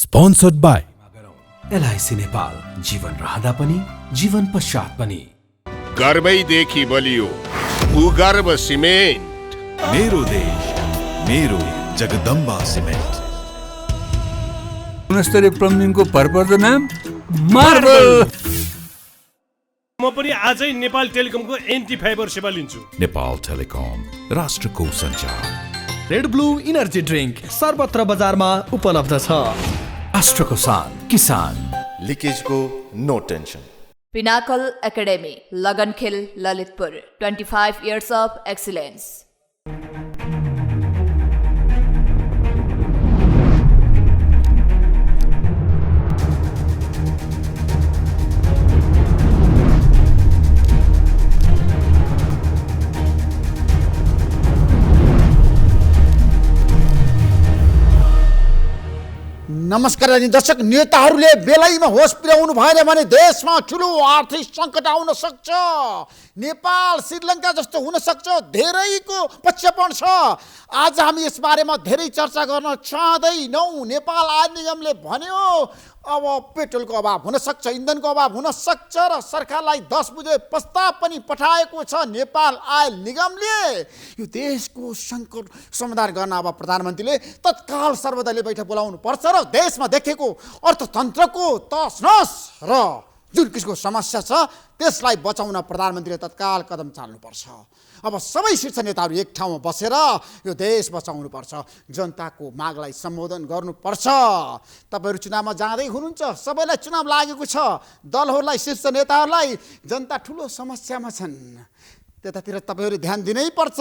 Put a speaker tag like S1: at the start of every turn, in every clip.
S1: Sponsored by
S2: LIC Nepal, जीवन रहँदा पनि जीवन पश्चात पनि।
S3: गर्वैदेखि बलियो भूगर्भ सिमेन्ट।
S1: मेरो देश मेरो जगदम्बा सिमेन्ट।
S4: गुणस्तरीय प्लम्बिङको भरपर्दो नाम मार्बल।
S5: म पनि आजै नेपाल टेलिकमको एन्टी फाइबर सेवा लिन्छु।
S1: नेपाल टेलिकम, राष्ट्रको सञ्चार।
S6: रेड ब्लू इनर्जी ड्रिंक सर्वत्र बजारमा उपलब्ध छ।
S2: राष्ट्रको शान, किसान।
S7: लिकेजको no tension.
S8: Pinnacle Academy, Lagankhil, Lalitpur, 25 years of excellence.
S9: नमस्कार दर्शक, नेताहरूले बेलैमा होस पुर्याउनु भएन भने देशमा ठुलो आर्थिक सङ्कट आउन सक्छ। नेपाल श्रीलङ्का जस्तो हुन सक्छ। धेरैको पक्षपण छ। आज हामी यस बारेमा धेरै चर्चा गर्न चाहँदैनौँ। नेपाल आयल निगमले भन्यो अब पेट्रोलको अभाव हुन सक्छ, इन्धनको अभाव हुन सक्छ र सरकारलाई 10 बुँदे प्रस्ताव पनि पठाएको छ नेपाल आयल निगमले। यो देशको सङ्कट समाधान गर्न अब प्रधानमन्त्रीले तत्काल सर्वदलीय बैठक बोलाउनु पर्छ र देशमा देखेको अर्थतन्त्रको तसनस र जुन किसिमको समस्या छ त्यसलाई बचाउन प्रधानमन्त्रीले तत्काल कदम चाल्नुपर्छ। अब सबै शीर्ष नेताहरू एक ठाउँमा बसेर यो देश बचाउनुपर्छ, जनताको मागलाई सम्बोधन गर्नुपर्छ। तपाईँहरू चुनावमा जाँदै हुनुहुन्छ, सबैलाई चुनाव लागेको छ। दलहरूलाई, शीर्ष नेताहरूलाई जनता ठुलो समस्यामा छन्, त्यतातिर तपाईँहरू ध्यान दिनै पर्छ।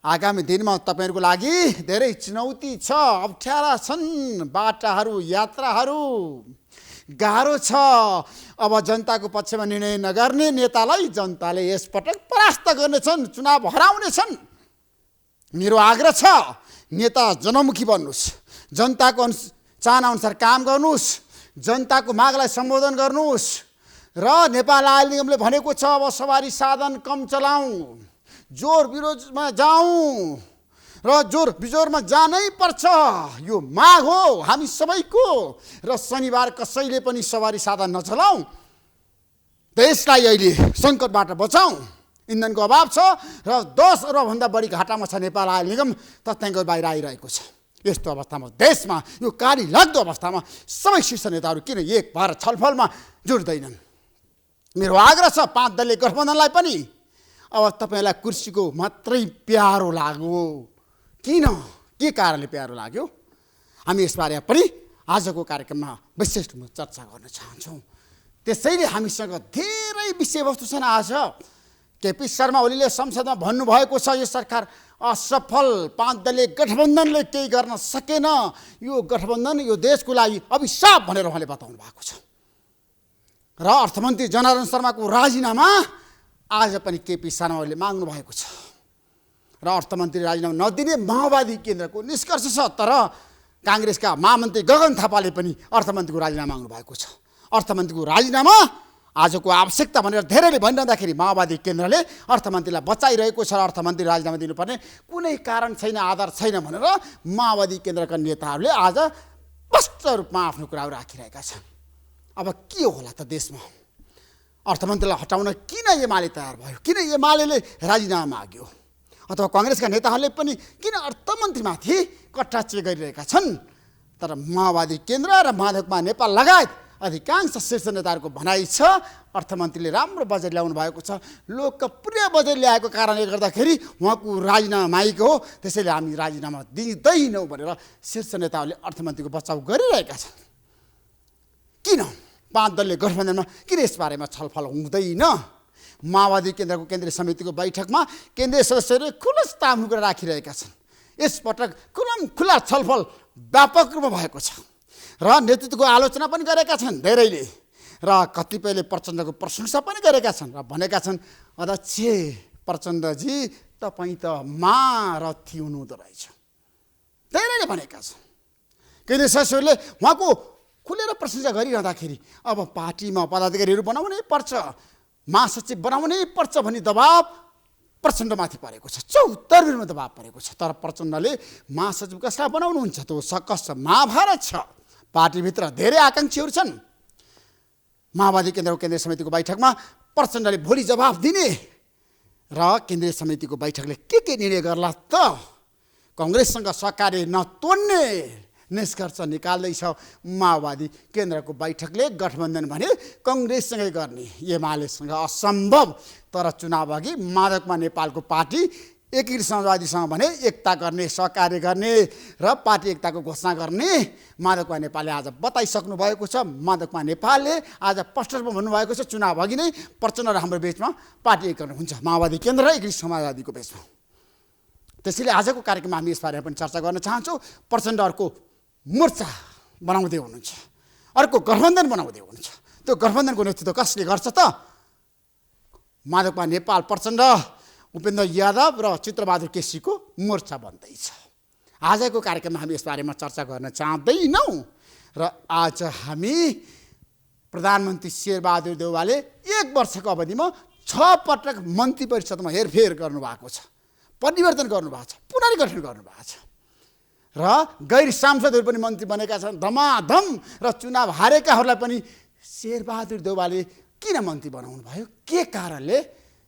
S9: आगामी दिनमा तपाईँहरूको लागि धेरै चुनौती छ, अप्ठ्यारा छन्, बाटाहरू, यात्राहरू गाह्रो छ। अब जनताको पक्षमा निर्णय नगर्ने नेतालाई जनताले यसपटक परास्त गर्नेछन्, चुनाव हराउनेछन्। मेरो आग्रह छ, नेता जनमुखी बन्नुहोस्, जनताको चाहना अनुसार काम गर्नुहोस्, जनताको मागलाई सम्बोधन गर्नुहोस् र नेपाल आयल निगमले भनेको छ अब सवारी साधन कम चलाउँ, जोर विरोधमा जाउँ र जोर बिजोरमा जानै पर्छ। यो माग हो हामी सबैको। र शनिबार कसैले पनि सवारी साधन नचलाउँ, देशलाई अहिले सङ्कटबाट बचाउँ। इन्धनको अभाव छ र 10 अरबभन्दा बढी घाटामा छ नेपाल आयल निगम, तथ्याङ्क बाहिर आइरहेको छ। यस्तो अवस्थामा देशमा यो काली लाग्दो अवस्थामा सबै शीर्ष नेताहरू किन एक भएर छलफलमा जुट्दैनन्? मेरो आग्रह छ 5 दलीय गठबन्धनलाई पनि अब तपाईँलाई कुर्सीको मात्रै प्यारो लाग्यो। किन, के कारणले प्यारो लाग्यो? हामी यसबारे पनि आजको कार्यक्रममा विशेष रूपमा चर्चा गर्न चाहन्छौँ। त्यसैले हामीसँग धेरै विषयवस्तु छन्। आज केपी शर्मा ओलीले संसदमा भन्नुभएको छ यो सरकार असफल, 5 दलीय गठबन्धनले केही गर्न सकेन, यो गठबन्धन यो देशको लागि अभिशाप भनेर उहाँले बताउनु भएको छ। र अर्थमन्त्री जनार्दन शर्माको राजीनामा आज पनि केपी शर्मा ओलीले माग्नु भएको छ र अर्थमन्त्री राजीनामा नदिने माओवादी केन्द्रको निष्कर्ष छ। तर काङ्ग्रेसका महामन्त्री गगन थापाले पनि अर्थमन्त्रीको राजीनामा माग्नु भएको छ। अर्थमन्त्रीको राजीनामा आजको आवश्यकता भनेर धेरैले भनिरहँदाखेरि माओवादी केन्द्रले अर्थमन्त्रीलाई बचाइरहेको छ र अर्थमन्त्री राजीनामा दिनुपर्ने कुनै कारण छैन, आधार छैन भनेर माओवादी केन्द्रका नेताहरूले आज स्पष्ट रूपमा आफ्नो कुराहरू राखिरहेका छन्। अब के होला त देशमा? अर्थमन्त्रीलाई हटाउन किन एमाले तयार भयो? किन एमाले राजीनामा माग्यो? अथवा काङ्ग्रेसका नेताहरूले पनि किन अर्थमन्त्रीमाथि कटाचे गरिरहेका छन्? तर माओवादी केन्द्र र माधवकुमार नेपाल लगायत अधिकांश शीर्ष नेताहरूको भनाइ छ अर्थमन्त्रीले राम्रो बजेट ल्याउनु भएको छ, लोकप्रिय बजेट ल्याएको कारणले गर्दाखेरि उहाँको राजीनामा मागेको हो, त्यसैले हामी राजीनामा दिँदैनौँ भनेर शीर्ष नेताहरूले अर्थमन्त्रीको बचाउ गरिरहेका छन्। किन 5 दलीय गठबन्धनमा किन यसबारेमा छलफल हुँदैन? माओवादी केन्द्रको केन्द्रीय समितिको बैठकमा केन्द्रीय सदस्यहरूले खुलस्त आफ्नो कुरा राखिरहेका छन्। यसपटक खुला छलफल व्यापक रूपमा भएको छ र नेतृत्वको आलोचना पनि गरेका छन् धेरैले र कतिपयले प्रचण्डको प्रशंसा पनि गरेका छन् र भनेका छन् अध्यक्ष प्रचण्डजी तपाईँ त महारथी हुनुहुँदो रहेछ, धेरैले भनेका छन्। केन्द्रीय सदस्यहरूले उहाँको खुलेर प्रशंसा गरिरहँदाखेरि अब पार्टीमा पदाधिकारीहरू बनाउनै पर्छ, महासचिव बनाउनै पर्छ भन्ने दबाब प्रचण्डमाथि परेको छ, 74 दबाब परेको छ। तर प्रचण्डले महासचिव कसलाई बनाउनुहुन्छ? त्यो सकस महाभारत छ, पार्टीभित्र धेरै आकाङ्क्षीहरू छन्। माओवादी केन्द्रको केन्द्रीय समितिको बैठकमा प्रचण्डले भोलि जवाफ दिने र केन्द्रीय समितिको बैठकले के निर्णय गर्ला त कङ्ग्रेससँग सहकार्य नतोड्ने निष्कर्ष निकाल्दैछ माओवादी केन्द्रको बैठकले। गठबन्धन भने कङ्ग्रेससँगै गर्ने एमालेसँग असम्भव, तर चुनाव अघि माधवकुमार नेपालको पार्टी एकीकृत समाजवादीसँग भने एकता गर्ने, सहकार्य गर्ने र पार्टी एकताको घोषणा गर्ने माधवकुमार नेपालले आज बताइसक्नु भएको छ। माधवकुमार नेपालले आज स्पष्ट रूपमा भन्नुभएको छ चुनाव अघि नै प्रचण्ड र हाम्रो बीचमा पार्टी एकीकरण हुन्छ, माओवादी केन्द्र र एकीकृत समाजवादीको बीचमा। त्यसैले आजको कार्यक्रममा हामी यसबारेमा पनि चर्चा गर्न चाहन्छौँ। प्रचण्ड अर्को मोर्चा बनाउँदै हुनुहुन्छ, अर्को गठबन्धन बनाउँदै हुनुहुन्छ। त्यो गठबन्धनको नेतृत्व कसले गर्छ त? माधवकुमार नेपाल, प्रचण्ड, उपेन्द्र यादव र चित्रबहादुर केसीको मोर्चा बन्दैछ। आजको कार्यक्रममा हामी यसबारेमा चर्चा गर्न चाहँदैनौँ र आज हामी प्रधानमन्त्री शेरबहादुर देउवाले 1 वर्षको अवधिमा 6 पटक मन्त्री परिषदमा हेरफेर गर्नुभएको छ, परिवर्तन गर्नुभएको छ, पुनर्गठन गर्नुभएको छ र गैर सांसदहरू पनि मन्त्री बनेका छन् धमाधम। र चुनाव हारेकाहरूलाई पनि शेरबहादुर देउवाले किन मन्त्री बनाउनु भयो? के कारणले?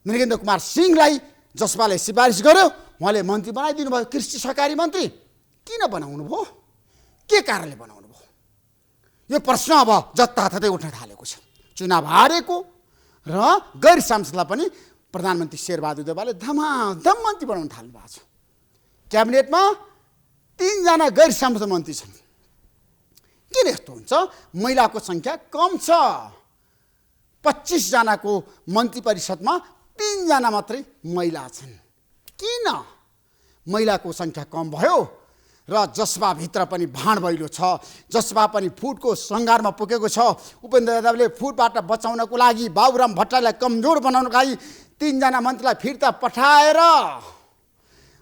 S9: नरेन्द्र कुमार सिंहलाई जसपाले सिफारिस गर्यो, उहाँले मन्त्री बनाइदिनु भयो, कृषि सहकारी मन्त्री। किन बनाउनु भयो? के कारणले बनाउनु भयो? यो प्रश्न अब जताततै उठ्न थालेको छ। चुनाव हारेको र गैर सांसदलाई पनि प्रधानमन्त्री शेरबहादुर देउवाले धमाधम मन्त्री बनाउन थाल्नु भएको छ। क्याबिनेटमा 3 जना गैर सांसद मन्त्री छन्। किन यस्तो हुन्छ? महिलाको सङ्ख्या कम छ। 25 जनाको मन्त्री परिषदमा 3 जना मात्रै महिला छन्। किन महिलाको सङ्ख्या कम भयो? र जसपाभित्र पनि भाँड भैलो छ, जसपा पनि फुटको सङ्घारमा पुगेको छ। उपेन्द्र यादवले फुटबाट बचाउनको लागि, बाबुराम भट्टराईलाई कमजोर बनाउनको लागि 3 जना मन्त्रीलाई फिर्ता पठाएर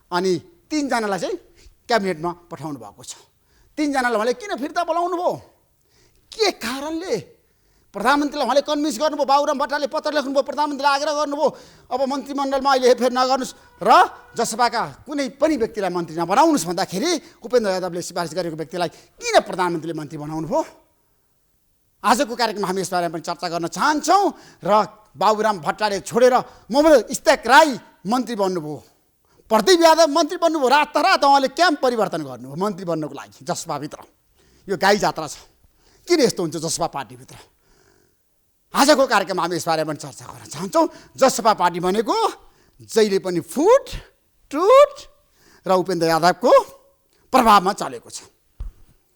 S9: अनि 3 जनालाई चाहिँ क्याबिनेटमा पठाउनु भएको छ। 3 जनालाई उहाँले किन फिर्ता बोलाउनु भयो? के कारणले? प्रधानमन्त्रीलाई उहाँले कन्भिन्स गर्नुभयो, बाबुराम भट्टराईले पत्र लेख्नुभयो, प्रधानमन्त्रीलाई आग्रह गर्नुभयो अब मन्त्रीमण्डलमा अहिले हेरफेर नगर्नुहोस् र जसपाका कुनै पनि व्यक्तिलाई मन्त्री नबनाउनुहोस् भन्दाखेरि उपेन्द्र यादवले सिफारिस गरेको व्यक्तिलाई किन प्रधानमन्त्रीले मन्त्री बनाउनु भयो? आजको कार्यक्रममा हामी यसबारेमा पनि चर्चा गर्न चाहन्छौँ। र बाबुराम भट्टराईले छोडेर मोहम्मद इस्ताक राई मन्त्री बन्नुभयो, प्रदीप यादव मन्त्री बन्नुभयो। रातारात उहाँले क्याम्प परिवर्तन गर्नुभयो मन्त्री बन्नको लागि जसपाभित्र। यो गाई जात्रा छ। किन यस्तो हुन्छ जसपा पार्टीभित्र? आजको कार्यक्रममा हामी यसबारेमा पनि चर्चा गर्न चाहन्छौँ। जसपा पार्टी भनेको जहिले पनि फुट टुट र उपेन्द्र यादवको प्रभावमा चलेको छ।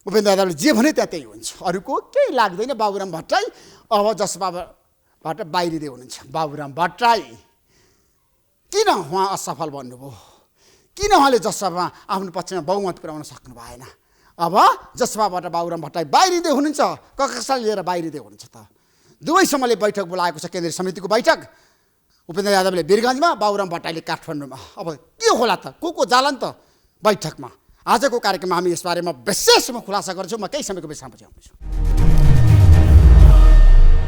S9: उपेन्द्र यादवले जे भने त्यही हुन्छ, अरूको केही लाग्दैन। बाबुराम भट्टराई अब जसपाबाट बाहिरिँदै हुनुहुन्छ। बाबुराम भट्टराई किन उहाँ असफल बन्नुभयो? किन उहाँले जसपामा आफ्नो पक्षमा बहुमत पुर्याउन सक्नु भएन? अब जसपाबाट बाबुराम भट्टराई बाहिरिँदै हुनुहुन्छ, कसलाई लिएर बाहिरिँदै हुनुहुन्छ त? दुवै समूहले बैठक बोलाएको छ, केन्द्रीय समितिको बैठक। उपेन्द्र यादवले वीरगञ्जमा, बाबुराम भट्टराईले काठमाडौँमा। अब के होला त? को जालान् त बैठकमा? आजको कार्यक्रममा हामी यसबारेमा विशेषमा खुलासा गर्छौँ। म केही समयको विश्रामपछि आउँदैछु।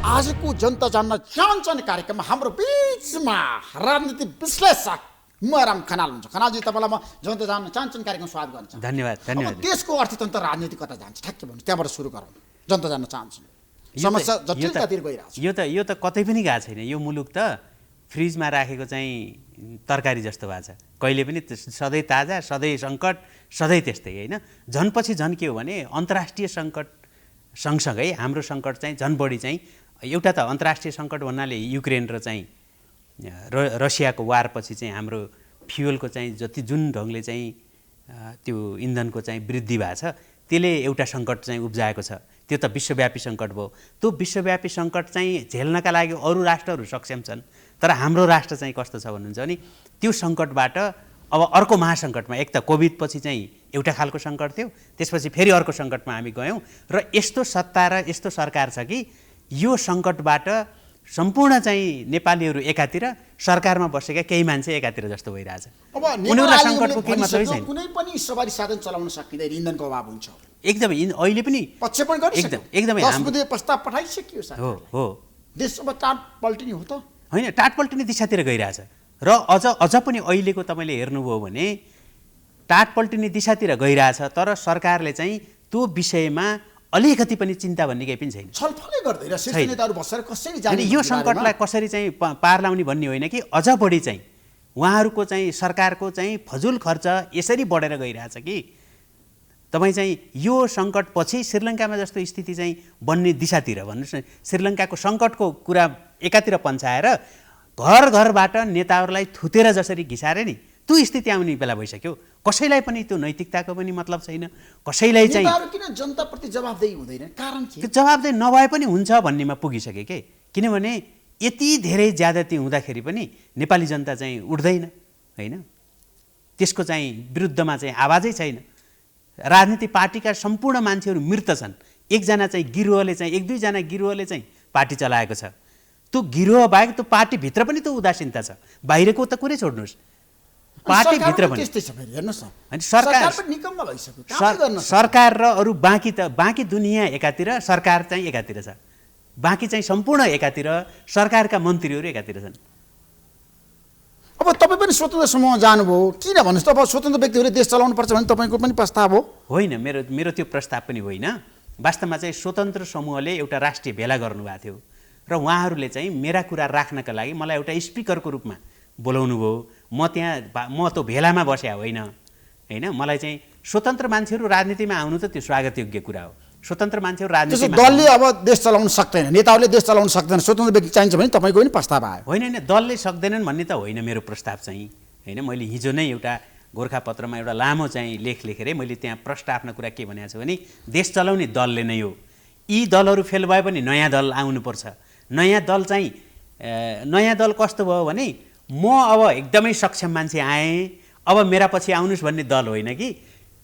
S9: आजको जनता जान्न चाहन्छन् कार्यक्रममा हाम्रो बिचमा राजनीतिक विश्लेषक मराम खनाल हुन्छ। खनालजी, तपाईँलाई म जनता जान्न चाहन्छन् कार्यक्रम स्वागत गर्छु।
S4: धन्यवाद।
S9: देशको अर्थतन्त्र राजनीति कता जान्छ ठ्याक्कै भन्नु, त्यहाँबाट सुरु गरौँ। जनता जान्न चाहन्छन्, समस्या जटिलतातिर गइरहेको छ।
S10: यो त कतै पनि गएको छैन। यो मुलुक त फ्रिजमा राखेको चाहिँ तरकारी जस्तो भएको छ। कहिले पनि सधैँ ताजा, सधैँ सङ्कट, सधैँ त्यस्तै होइन। झनपछि झन् के हो भने अन्तर्राष्ट्रिय सङ्कट सँगसँगै हाम्रो सङ्कट चाहिँ झन् बढी चाहिँ एउटा त अन्तर्राष्ट्रिय सङ्कट भन्नाले युक्रेन र चाहिँ रसियाको वारपछि चाहिँ हाम्रो फ्युलको चाहिँ जुन ढङ्गले चाहिँ त्यो इन्धनको चाहिँ वृद्धि भएको छ, त्यसले एउटा सङ्कट चाहिँ उब्जाएको छ। त्यो त विश्वव्यापी सङ्कट भयो। त्यो विश्वव्यापी सङ्कट चाहिँ झेल्नका लागि अरू राष्ट्रहरू सक्षम छन्, तर हाम्रो राष्ट्र चाहिँ कस्तो छ भन्नुहुन्छ भने त्यो सङ्कटबाट अब अर्को महासङ्कटमा, एक त कोभिड पछि चाहिँ एउटा खालको सङ्कट थियो, त्यसपछि फेरि अर्को सङ्कटमा हामी गयौँ र यस्तो सत्ता र यस्तो सरकार छ कि यो सङ्कटबाट सम्पूर्ण चाहिँ नेपालीहरू एकातिर, सरकारमा बसेका केही मान्छे एकातिर जस्तो भइरहेछ।
S9: अब
S10: उनीहरूलाई सङ्कटको केही मतलब छैन।
S9: कुनै पनि सवारी साधन चलाउन सकिँदैन, इन्धनको अभाव हुन्छ।
S10: एकदमै अहिले पनि
S9: पक्ष पनि गरिसक्यो,
S10: एकदमै
S9: 10 बुँदे प्रस्ताव पठाइसकियो सर।
S10: हो
S9: देश अब टाट पल्टिने हो त
S10: होइन, टाट पल्टिने दिशातिर गइरहेछ। र अझ पनि अहिलेको तपाईँले हेर्नुभयो भने टाट पल्टिने दिशातिर गइरहेछ, तर सरकारले चाहिँ त्यो विषयमा अलिकति पनि चिन्ता भन्ने केही पनि छैन।
S9: छलफलै गर्दैन शीर्ष
S10: छैन।
S9: नेताहरू बसेर कसरी
S10: अनि
S9: जाने
S10: यो
S9: भन्ने
S10: सङ्कटलाई
S9: बारेमा।
S10: कसरी चाहिँ पार लाउने भन्ने होइन कि अझ बढी चाहिँ उहाँहरूको चाहिँ सरकारको चाहिँ फजुल खर्च यसरी बढेर गइरहेछ कि तपाईँ चाहिँ यो सङ्कटपछि श्रीलङ्कामा जस्तो स्थिति चाहिँ बन्ने दिशातिर भन्नुहोस् न। श्रीलङ्काको सङ्कटको कुरा एकातिर पन्छाएर घर घरबाट नेताहरूलाई थुतेर जसरी घिसारे नि त्यो स्थिति आउने बेला भइसक्यो। कसैलाई पनि त्यो नैतिकताको पनि मतलब छैन। कसैलाई चाहिँ
S9: नेताहरू किन जनताप्रति जवाफदेही हुँदैन? कारण के?
S10: त्यो जवाबदेही नभए पनि हुन्छ भन्नेमा पुगिसके के। किनभने यति धेरै ज्यादती हुँदाखेरि पनि नेपाली जनता चाहिँ उठ्दैन होइन, त्यसको चाहिँ विरुद्धमा चाहिँ आवाजै छैन। राजनीति पार्टीका सम्पूर्ण मान्छेहरू मृत छन्। एकजना चाहिँ गिरोहले चाहिँ एक दुईजना गिरोहले चाहिँ पार्टी चलाएको छ। त्यो गिरोह बाहेक त्यो पार्टीभित्र पनि त्यो उदासीनता छ। बाहिरको त कुरै छोड्नुहोस्, पार्टीभित्र पनि
S9: त्यस्तै छ। फेरि हेर्नुहोस् न,
S10: अनि सरकार
S9: पनि निकम्मा भइसक्यो, कामै गर्न सक्दैन।
S10: सरकार र अरू बाँकी दुनियाँ एकातिर, सरकार चाहिँ एकातिर छ। बाँकी चाहिँ सम्पूर्ण एकातिर, सरकारका मन्त्रीहरू एकातिर छन्।
S9: अब तपाईँ पनि स्वतन्त्र समूहमा जानुभयो, किन भन्नुहोस् त? अब स्वतन्त्र व्यक्तिहरूले देश चलाउनु पर्छ भने तपाईँको पनि प्रस्ताव हो?
S10: होइन, मेरो त्यो प्रस्ताव पनि होइन। वास्तवमा चाहिँ स्वतन्त्र समूहले एउटा राष्ट्रिय भेला गर्नुभएको थियो र उहाँहरूले चाहिँ मेरा कुरा राख्नका लागि मलाई एउटा स्पिकरको रूपमा बोलाउनु भयो। म त्यो भेलामा बस्या होइन। मलाई चाहिँ स्वतन्त्र मान्छेहरू राजनीतिमा आउनु त त्यो स्वागतयोग्य कुरा हो। स्वतन्त्र मान्छेहरू राजनीतिमा
S9: दलले अब देश चलाउन सक्दैन, नेताहरूले देश चलाउन सक्दैन, स्वतन्त्र व्यक्ति चाहिन्छ भने तपाईँको पनि प्रस्ताव आयो?
S10: होइन, दलले सक्दैनन् भन्ने त होइन मेरो प्रस्ताव चाहिँ होइन। मैले हिजो नै एउटा गोर्खापत्रमा एउटा लामो चाहिँ लेख लेखेर मैले त्यहाँ प्रष्ट आफ्नो कुरा के भनेको छु भने देश चलाउने दलले नै हो। यी दलहरू फेल भए पनि नयाँ दल आउनुपर्छ। नयाँ दल कस्तो भयो भने म अब एकदमै सक्षम मान्छे आएँ, अब मेरा पछि आउनुहोस् भन्ने दल होइन कि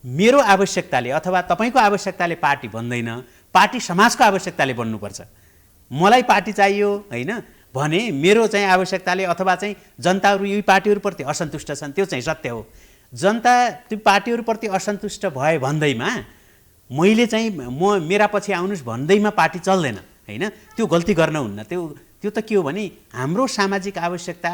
S10: मेरो आवश्यकताले अथवा तपाईँको आवश्यकताले पार्टी बन्दैन, पार्टी समाजको आवश्यकताले बन्नुपर्छ। मलाई पार्टी चाहियो होइन भने मेरो चाहिँ आवश्यकताले अथवा चाहिँ जनताहरू यी पार्टीहरूप्रति असन्तुष्ट छन्, त्यो चाहिँ सत्य हो। जनता त्यो पार्टीहरूप्रति असन्तुष्ट भए भन्दैमा मैले चाहिँ मेरा पछि आउनुहोस् भन्दैमा पार्टी चल्दैन होइन। त्यो गल्ती गर्न हुन्न। त्यो त के हो भने हाम्रो सामाजिक आवश्यकता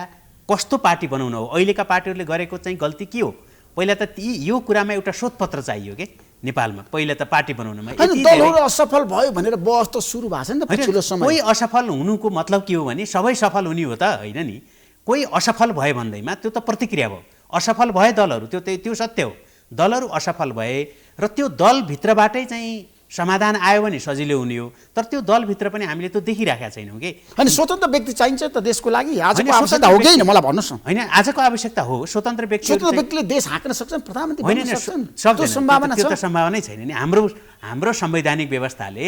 S10: कस्तो पार्टी बनाउन हो। अहिलेका पार्टीहरूले गरेको चाहिँ गल्ती के हो? पहिला त यो कुरामा एउटा शोधपत्र चाहियो के नेपालमा। पहिला त पार्टी बनाउनमा
S9: दलहरू असफल भयो भनेर बहस त सुरु भएको छ नि त पछिल्लो समय।
S10: कोही असफल हुनुको मतलब के हो भने सबै सफल हुने हो त होइन नि। कोही असफल भयो भन्दैमा त्यो त प्रतिक्रिया भयो। असफल भए दलहरू, त्यो सत्य हो। दलहरू असफल भए र त्यो दलभित्रबाटै चाहिँ समाधान आयो भने सजिलो हुने हो। तर त्यो दलभित्र पनि हामीले त्यो देखिराखेका छैनौँ कि।
S9: अनि स्वतन्त्र व्यक्ति चाहिन्छ त देशको लागि? आजको आवश्यकता हो कि मलाई भन्नुहोस् न।
S10: होइन, आजको आवश्यकता हो। स्वतन्त्र
S9: व्यक्तिले देश हाँक्न सक्छन्, प्रधानमन्त्री बन्न सक्छन्, त्यो
S10: सम्भावना छ? त्यो त सम्भावनै छैन नि। हाम्रो संवैधानिक व्यवस्थाले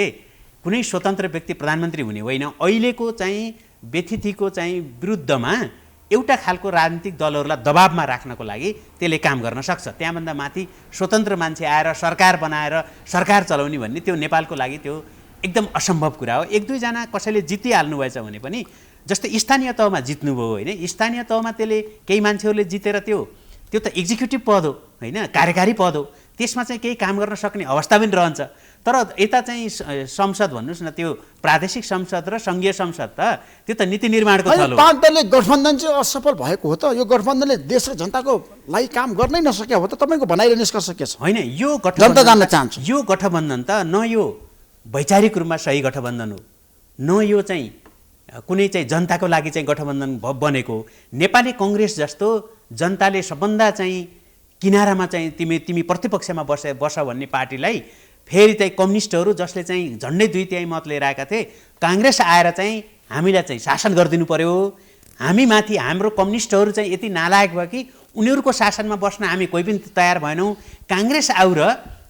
S10: कुनै स्वतन्त्र व्यक्ति प्रधानमन्त्री हुने होइन। अहिलेको चाहिँ व्यथितिको चाहिँ विरुद्धमा एउटा खालको राजनीतिक दलहरूलाई दबावमा राख्नको लागि त्यसले काम गर्न सक्छ। त्यहाँभन्दा माथि स्वतन्त्र मान्छे आएर सरकार बनाएर सरकार चलाउने भन्ने त्यो नेपालको लागि त्यो एकदम असम्भव कुरा हो। एक दुईजना कसैले जितिहाल्नु भएछ भने पनि, जस्तै स्थानीय तहमा जित्नुभयो होइन, स्थानीय तहमा त्यसले केही मान्छेहरूले जितेर त्यो त एक्जिक्युटिभ पद हो होइन, कार्यकारी पद हो। त्यसमा चाहिँ केही काम गर्न सक्ने अवस्था पनि रहन्छ। तर यता चाहिँ संसद भन्नुहोस् न, त्यो प्रादेशिक संसद र सङ्घीय संसद त त्यो त नीति निर्माणको थलो हो।
S9: पाँच दलले गठबन्धन चाहिँ असफल भएको हो त? यो गठबन्धनले देश र जनताको लागि काम गर्नै नसक्यो हो त? तपाईँको भनाइले निष्कर्ष के छ?
S10: होइन, यो
S9: जनता जान्न चाहन्छ।
S10: यो गठबन्धन त न यो वैचारिक रूपमा सही गठबन्धन हो, न यो चाहिँ कुनै चाहिँ जनताको लागि चाहिँ गठबन्धन बनेको। नेपाली कङ्ग्रेस जस्तो जनताले सबभन्दा चाहिँ किनारामा चाहिँ तिमी प्रतिपक्षमा बस भन्ने पार्टीलाई फेरि चाहिँ कम्युनिस्टहरू जसले चाहिँ झन्डै 2/3 मत लिएर आएका थिए, काङ्ग्रेस आएर चाहिँ हामीलाई चाहिँ शासन गरिदिनु पर्यो। हामी माथि हाम्रो कम्युनिस्टहरू चाहिँ यति नालायक भयो कि उनीहरूको शासनमा बस्न हामी कोही पनि तयार भएनौँ। काङ्ग्रेस आऊ र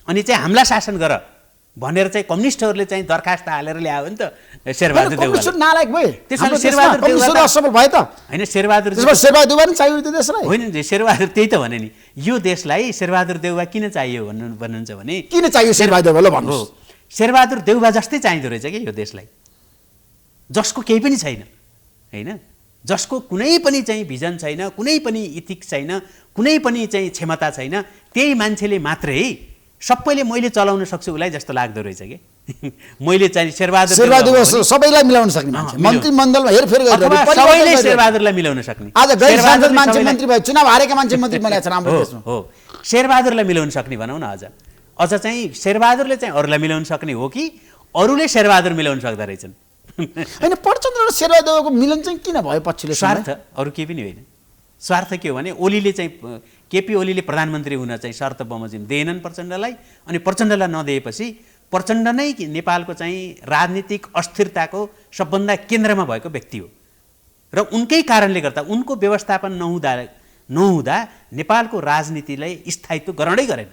S10: अनि चाहिँ हामीलाई शासन गर भनेर चाहिँ कम्युनिस्टहरूले चाहिँ दरखास्त हालेर ल्यायो नि त शेरबहादुर देउवा।
S9: नालायक भए
S10: त्यसमा शेरबहादुर देउवा
S9: असफल भए त
S10: होइन। शेरबहादुर
S9: देउवा नि चाहियो देशलाई?
S10: होइन, शेरबहादुर त्यही त भने नि, यो देशलाई शेरबहादुर देउवा किन चाहियो भन्नुहुन्छ भने
S9: किन चाहियो शेरबहादुर देउवा? भन्नुहोस्।
S10: शेरबहादुर देउवा जस्तै चाहिँदो रहेछ कि यो देशलाई, जसको केही पनि छैन होइन, जसको कुनै पनि चाहिँ भिजन छैन, कुनै पनि इथिक्स छैन, कुनै पनि चाहिँ क्षमता छैन। त्यही मान्छेले मात्रै सबैले मैले चलाउन सक्छु उसलाई जस्तो लाग्दो रहेछ कि। मैले चाहिँ शेरबहादुर
S9: सबैलाई मिलाउन सक्ने मान्छे, मन्त्रीमण्डलमा हेरफेर गरेर
S10: सबैले शेरबहादुरलाई मिलाउन सक्ने।
S9: आज गैर सांसद मान्छे मन्त्री भयो, चुनाव हारेका मान्छे मन्त्री बनाएका छन् हाम्रो देशमा।
S10: हो, शेरबहादुरलाई मिलाउन सक्ने भनौँ न। अझ अझ चाहिँ शेरबहादुरले चाहिँ अरूलाई मिलाउन सक्ने हो कि अरूले शेरबहादुर मिलाउन सक्दो रहेछन्
S9: होइन प्रचण्ड र शेरबहादुरको मिलन चाहिँ किन भयो पछिल्लो
S10: स्वार्थ, अरू केही पनि होइन। स्वार्थ के हो भने ओलीले चाहिँ केपी ओलीले प्रधानमन्त्री हुन चाहिँ शर्त बमोजिम दिएनन् प्रचण्डलाई, अनि प्रचण्डलाई नदिएपछि प्रचण्ड नै नेपालको चाहिँ राजनीतिक अस्थिरताको सबभन्दा केन्द्रमा भएको व्यक्ति हो र उनकै कारणले गर्दा उनको व्यवस्थापन नहुँदा नेपालको राजनीतिलाई स्थायित्व गराउनै गरेन।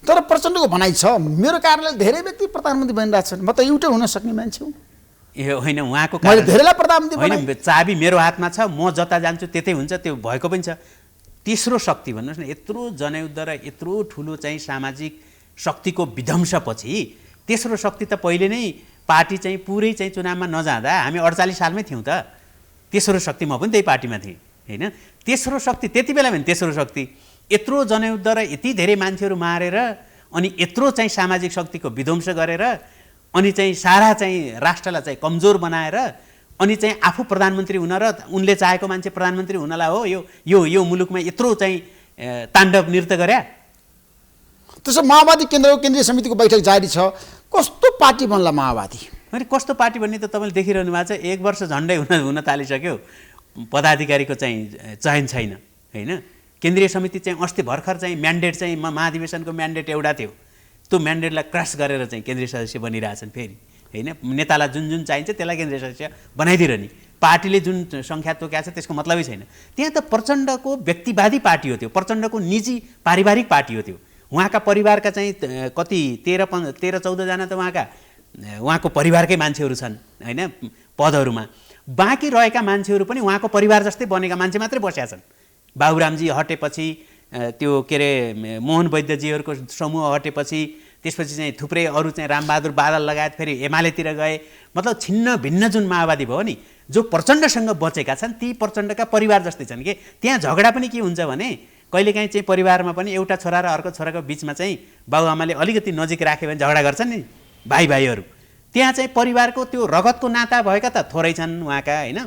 S9: तर प्रचण्डको भनाइ छ मेरो कारणले धेरै व्यक्ति प्रधानमन्त्री बनिरहेछन्, म त एउटै हुन सक्ने मान्छे हुँ।
S10: ए होइन, उहाँको
S9: मैले धेरैलाई प्रधानमन्त्री
S10: होइन, चाबी मेरो हातमा छ, म जता जान्छु त्यतै हुन्छ, त्यो भएको पनि छ। तेस्रो शक्ति भन्नुहोस् न, यत्रो जनयुद्ध र यत्रो ठुलो चाहिँ सामाजिक शक्तिको विध्वंसपछि तेस्रो शक्ति त पहिले नै पार्टी चाहिँ पुरै चाहिँ चुनावमा नजाँदा हामी 48 सालमै थियौँ त। तेस्रो शक्ति म पनि त्यही पार्टीमा थिएँ होइन। तेस्रो शक्ति त्यति बेला भने तेस्रो शक्ति यत्रो जनयुद्ध र यति धेरै मान्छेहरू मारेर अनि यत्रो चाहिँ सामाजिक शक्तिको विध्वंस गरेर अनि चाहिँ सारा चाहिँ राष्ट्रलाई चाहिँ कमजोर बनाएर अनि चाहिँ आफू प्रधानमन्त्री हुन र उनले चाहेको मान्छे प्रधानमन्त्री हुनलाई हो यो मुलुकमा यत्रो चाहिँ ताण्डव नृत्य गरे।
S9: त्यसो माओवादी केन्द्रको केन्द्रीय समितिको बैठक जारी छ, कस्तो पार्टी बन्ला माओवादी?
S10: अनि कस्तो पार्टी भन्ने त तपाईँले देखिरहनु भएको छ, 1 वर्ष झन्डै हुन थालिसक्यो, पदाधिकारीको चाहिँ चयन छैन होइन। केन्द्रीय समिति चाहिँ अस्ति भर्खर चाहिँ म्यान्डेट चाहिँ महाधिवेशनको म्यान्डेट एउटा थियो, त्यो म्यान्डेटलाई क्रस गरेर चाहिँ केन्द्रीय सदस्य बनिरहेछन् फेरि होइन। नेतालाई जुन चाहिन्छ त्यसलाई केन्द्रीय सदस्य बनाइदिरहने, पार्टीले जुन सङ्ख्या तोकेको छ त्यसको मतलबै छैन। त्यहाँ त प्रचण्डको व्यक्तिवादी पार्टी हो त्यो, प्रचण्डको निजी पारिवारिक पार्टी हो त्यो। उहाँका परिवारका चाहिँ कति 13-14 जना त उहाँको परिवारकै मान्छेहरू छन् होइन पदहरूमा। बाँकी रहेका मान्छेहरू पनि उहाँको परिवार जस्तै बनेका मान्छे मात्रै बसेका छन्। बाबुरामजी हटेपछि त्यो के अरे मोहन वैद्यजीहरूको समूह हटेपछि त्यसपछि चाहिँ थुप्रै अरू चाहिँ रामबहादुर बादल लगायत फेरि एमालेतिर गए। मतलब छिन्न भिन्न जुन माओवादी भयो नि, जो प्रचण्डसँग बचेका छन् ती प्रचण्डका परिवार जस्तै छन् कि त्यहाँ झगडा पनि के हुन्छ भने कहिलेकाहीँ चाहिँ परिवारमा पनि एउटा छोरा र अर्को छोराको बिचमा चाहिँ बाबुआमाले अलिकति नजिक राख्यो भने झगडा गर्छन् नि भाइहरू। त्यहाँ चाहिँ परिवारको त्यो रगतको नाता भएका त थोरै छन् उहाँका होइन,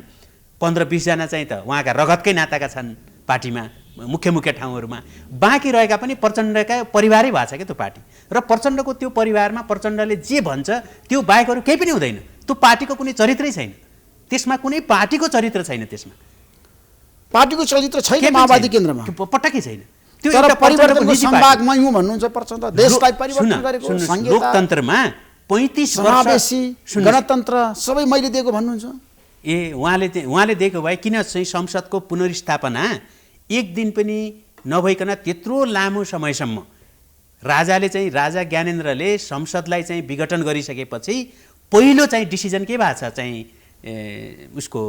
S10: 15-20 जना चाहिँ त उहाँका रगतकै नाताका छन् पार्टीमा मुख्य ठाउँहरूमा। बाँकी रहेका पनि प्रचण्डका परिवारै भएको छ क्या त्यो पार्टी। र प्रचण्डको त्यो परिवारमा प्रचण्डले जे भन्छ त्यो बाहेकहरू केही पनि हुँदैन। त्यो पार्टीको कुनै चरित्रै छैन, त्यसमा कुनै पार्टीको चरित्र छैन, त्यसमा
S9: पार्टीको चरित्र छैन माओवादी केन्द्रमा,
S10: पटक्कै छैन।
S9: त्यो एउटा परिवर्तनको संवादमा हुँ भन्नुहुन्छ प्रचण्ड। देशलाई परिवर्तन गरेको
S10: लोकतन्त्रमा 35
S9: वर्ष गणतन्त्र सबै मैले दिएको भन्नुहुन्छ।
S10: उहाँले दिएको भए किन चाहिँ संसदको पुनर्स्थापना एक दिन पनि नभइकन त्यत्रो लामो समयसम्म राजा ज्ञानेन्द्रले संसदलाई चाहिँ विघटन गरिसकेपछि पहिलो चाहिँ डिसिजन के भएको छ चाहिँ उसको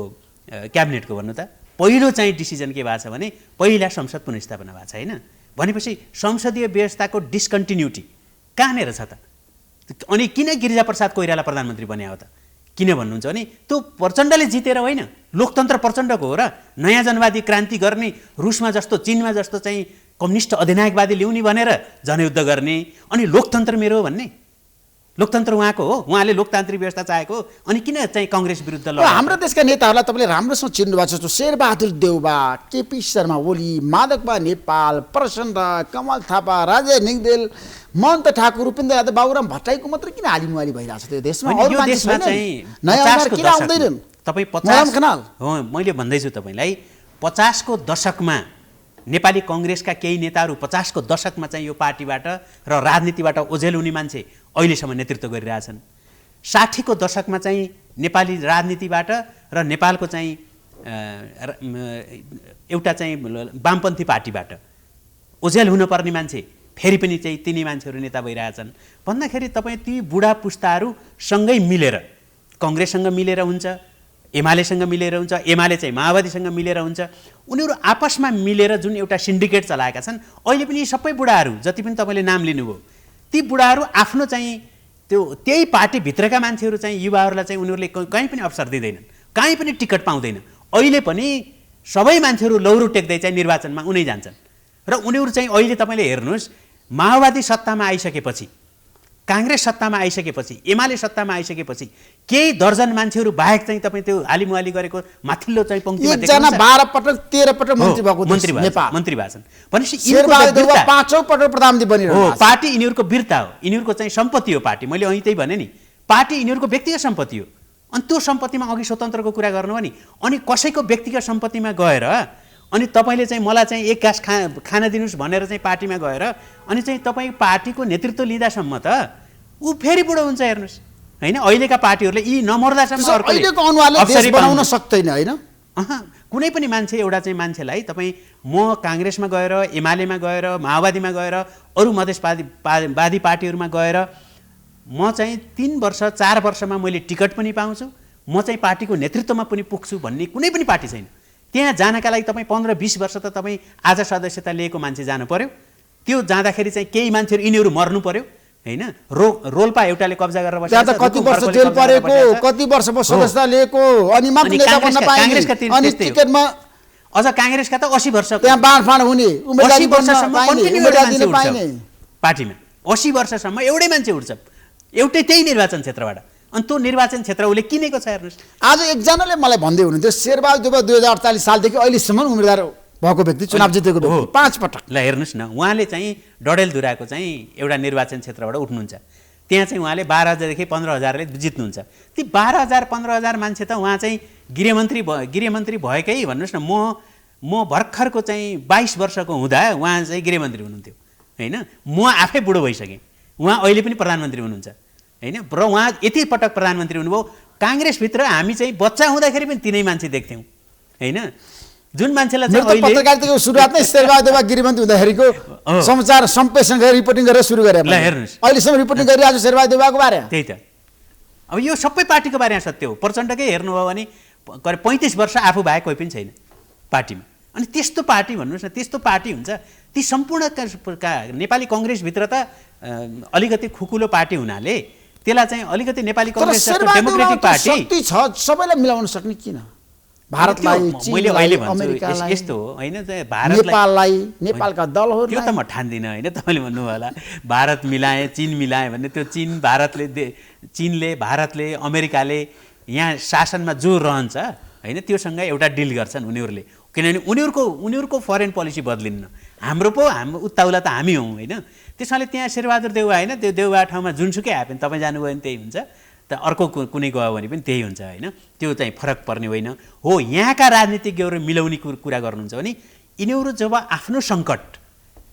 S10: क्याबिनेटको भन्नु त, पहिलो चाहिँ डिसिजन के भएको छ भने पहिला संसद पुनर्स्थापना भएको छ होइन। भनेपछि संसदीय व्यवस्थाको डिस्कन्टिन्युटी कहाँनिर छ त? अनि किन गिरिजाप्रसाद कोइराला प्रधानमन्त्री बन्या हो त? किन भन्नुहुन्छ भने त्यो प्रचण्डले जितेर होइन, लोकतन्त्र प्रचण्डको हो र नयाँ जनवादी क्रान्ति गर्ने रुसमा जस्तो चीनमा जस्तो चाहिँ कम्युनिस्ट अधिनायकवादी ल्याउने भनेर जनयुद्ध गर्ने अनि लोकतन्त्र मेरो भन्ने। लोकतन्त्र उहाँको हो, उहाँले लोकतान्त्रिक व्यवस्था चाहेको हो, अनि किन चाहिँ काङ्ग्रेस विरुद्ध लड्नु?
S9: हाम्रो देशका नेताहरूलाई तपाईँले राम्रोसँग चिन्नु भएको छ, शेरबहादुर देउबा, केपी शर्मा ओली, माधवबा नेपाल, प्रचण्ड, कमल थापा, राजेश निगदेल, महन्त ठाकुर, उपेन्द्र यादव, बाबुराम भट्टराईको मात्रै किन हालिमुहाली भइरहेको छ त्यो देशमा?
S10: यो देशमा चाहिँ 50 हो, मैले भन्दैछु तपाईँलाई 50 को दशकमा नेपाली काङ्ग्रेसका केही नेताहरू 50 को दशकमा चाहिँ यो पार्टीबाट र राजनीतिबाट ओझेल हुने मान्छे अहिलेसम्म नेतृत्व गरिरहेछन्। 60 को दशकमा चाहिँ नेपाली राजनीतिबाट र नेपालको चाहिँ एउटा चाहिँ वामपन्थी पार्टीबाट ओझेल हुनुपर्ने मान्छे फेरि पनि चाहिँ तिनी मान्छेहरू नेता भइरहेछन् भन्दाखेरि तपाईँ ती बुढा पुस्ताहरू सँगै मिलेर काङ्ग्रेससँग मिलेर हुन्छ, एमालेसँग मिलेर हुन्छ, एमाले चाहिँ माओवादीसँग मिलेर हुन्छ, उनीहरू आपसमा मिलेर जुन एउटा सिन्डिकेट चलाएका छन्। अहिले पनि सबै बुढाहरू जति पनि तपाईँले नाम लिनुभयो ती बुढाहरू आफ्नो चाहिँ त्यही पार्टीभित्रका मान्छेहरू चाहिँ युवाहरूलाई चाहिँ उनीहरूले कहीँ पनि अवसर दिँदैनन्, कहीँ पनि टिकट पाउँदैन। अहिले पनि सबै मान्छेहरू लौरो टेक्दै चाहिँ निर्वाचनमा उनै जान्छन् र उनीहरू चाहिँ अहिले तपाईँले हेर्नुहोस् माओवादी सत्तामा आइसकेपछि काङ्ग्रेस सत्तामा आइसकेपछि एमाले सत्तामा आइसकेपछि केही दर्जन मान्छेहरू बाहेक चाहिँ तपाईँ त्यो हालिमुहाली गरेको माथिल्लो चाहिँ पङ्क्तिमा
S9: एकजना 12 पटक 13 पटक मन्त्री भएको
S10: मन्त्री
S9: नेपाल
S10: मन्त्री भाषण भनेपछि
S9: शेरबहादुर देउवा 5औं पटक प्रधानमन्त्री बनिरहनु
S10: हो। पार्टी यिनीहरूको वीरता हो, यिनीहरूको चाहिँ सम्पत्ति हो पार्टी। मैले अहिले त्यही भने नि, पार्टी यिनीहरूको व्यक्तिगत सम्पत्ति हो। अनि त्यो सम्पत्तिमा अघि स्वतन्त्रको कुरा गर्नु हो नि, अनि कसैको व्यक्तिगत सम्पत्तिमा गएर अनि तपाईँले चाहिँ मलाई चाहिँ एक गाँस खान दिनुहोस् भनेर चाहिँ पार्टीमा गएर अनि चाहिँ तपाईँ पार्टीको नेतृत्व लिँदासम्म त ऊ फेरि बुढो हुन्छ हेर्नुहोस् होइन। अहिलेका पार्टीहरूले यी नमर्दासम्म
S9: अहिलेको अनुहारले देश बनाउन सक्दैन होइन।
S10: कुनै पनि मान्छे एउटा चाहिँ मान्छेलाई तपाईँ म काङ्ग्रेसमा गएर एमालेमा गएर माओवादीमा गएर अरू मधेसवादी पार्टीहरूमा गएर म चाहिँ 3 वर्ष 4 वर्षमा मैले टिकट पनि पाउँछु, म चाहिँ पार्टीको नेतृत्वमा पनि पुग्छु भन्ने कुनै पनि पार्टी छैन। त्यहाँ जानका लागि तपाईँ 15-20 वर्ष त तपाईँ आज सदस्यता लिएको मान्छे जानु पर्यो। त्यो जाँदाखेरि चाहिँ केही मान्छेहरू यिनीहरू मर्नु पर्यो होइन। रोल्पा एउटाले कब्जा गरेर बसेको छ,
S9: कति वर्ष जेल परेको, कति वर्ष सदस्यता लिएको, अनि मात्रै नेता बन्न पाइने, अनि टिकटमा
S10: अझ काङ्ग्रेसका त 80 वर्ष
S9: त्यहाँ बाँडफाँड हुने, उम्मेदवारी
S10: वर्षसम्म
S9: दिन पाइने
S10: पार्टीमा 80 वर्षसम्म एउटै मान्छे उठ्छ, एउटै त्यही निर्वाचन क्षेत्रबाट। अनि त्यो निर्वाचन क्षेत्र उसले किनेको छ हेर्नुहोस्।
S9: आज एकजनाले मलाई भन्दै हुनुहुन्थ्यो शेरबहादुर देउवा 2048 सालदेखि अहिलेसम्म उम्मेदवार भएको व्यक्ति, चुनाव जितेको व्यक्ति 5 पटक।
S10: ल हेर्नुहोस् न, उहाँले चाहिँ डडेलधुराको चाहिँ एउटा निर्वाचन क्षेत्रबाट उठ्नुहुन्छ। त्यहाँ चाहिँ उहाँले 12,000 देखि 15,000ले जित्नुहुन्छ। ती 12,000 15,000 मान्छे त उहाँ चाहिँ गृहमन्त्री भएकै भन्नुहोस् न। म भर्खरको चाहिँ 22 वर्षको हुँदा उहाँ चाहिँ गृहमन्त्री हुनुहुन्थ्यो होइन। म आफै बुढो भइसकेँ, उहाँ अहिले पनि प्रधानमन्त्री हुनुहुन्छ होइन। र उहाँ यति पटक प्रधानमन्त्री हुनुभयो। काङ्ग्रेसभित्र हामी चाहिँ बच्चा हुँदाखेरि पनि तिनै मान्छे देख्थ्यौँ होइन। जुन मान्छेलाई चाहिँ अहिले
S9: पत्रकारिताको सुरुवात नै शेरबहादुर देउवा गृहमन्त्री हुँदाखेरिको समाचार सम्प्रेषण गरेर रिपोर्टिङ गरेर सुरु गरे।
S10: ल हेर्नुहोस्,
S9: अहिलेसम्म रिपोर्टिङ गरिरहेको शेरबहादुर देउवाको बारे।
S10: त्यही त अब यो सबै पार्टीको बारेमा सत्य हो। प्रचण्डकै हेर्नुभयो भने करिब 35 वर्ष आफू बाहेक कोही पनि छैन पार्टीमा। अनि त्यस्तो पार्टी भन्नुहोस् न, त्यस्तो पार्टी हुन्छ। ती सम्पूर्ण नेपाली कङ्ग्रेसभित्र त अलिकति खुकुलो पार्टी हुनाले त्यसलाई चाहिँ अलिकति नेपाली कङ्ग्रेस डेमोक्रेटिक पार्टी
S9: शक्ति छ, सबैलाई मिलाउन सक्ने किन? भारतलाई,
S10: मैले अहिले भन्छु यस्तो हो होइन,
S9: नेपाललाई, नेपालका दलहरू
S10: त्यो त म ठान्दिनँ होइन। तपाईँले भन्नुभयो होला भारत मिलाए चीन मिलाए भन्ने। त्यो चीनले भारतले अमेरिकाले यहाँ शासनमा जो रहन्छ होइन त्योसँग एउटा डिल गर्छन् उनीहरूले। किनभने उनीहरूको फरेन पोलिसी बदलिन्न, हाम्रो उत्ताउला त हामी हौँ होइन। त्यसैले त्यहाँ शेरबहादुर देउवा होइन, त्यो देउवा ठाउँमा जुनसुकै आए पनि तपाईँ जानुभयो भने त्यही हुन्छ, त अर्को कुनै गयो भने पनि त्यही हुन्छ होइन। त्यो चाहिँ फरक पर्ने होइन हो। यहाँका राजनीतिज्ञहरू मिलाउने कुरा गर्नुहुन्छ भने यिनीहरू जब आफ्नो सङ्कट,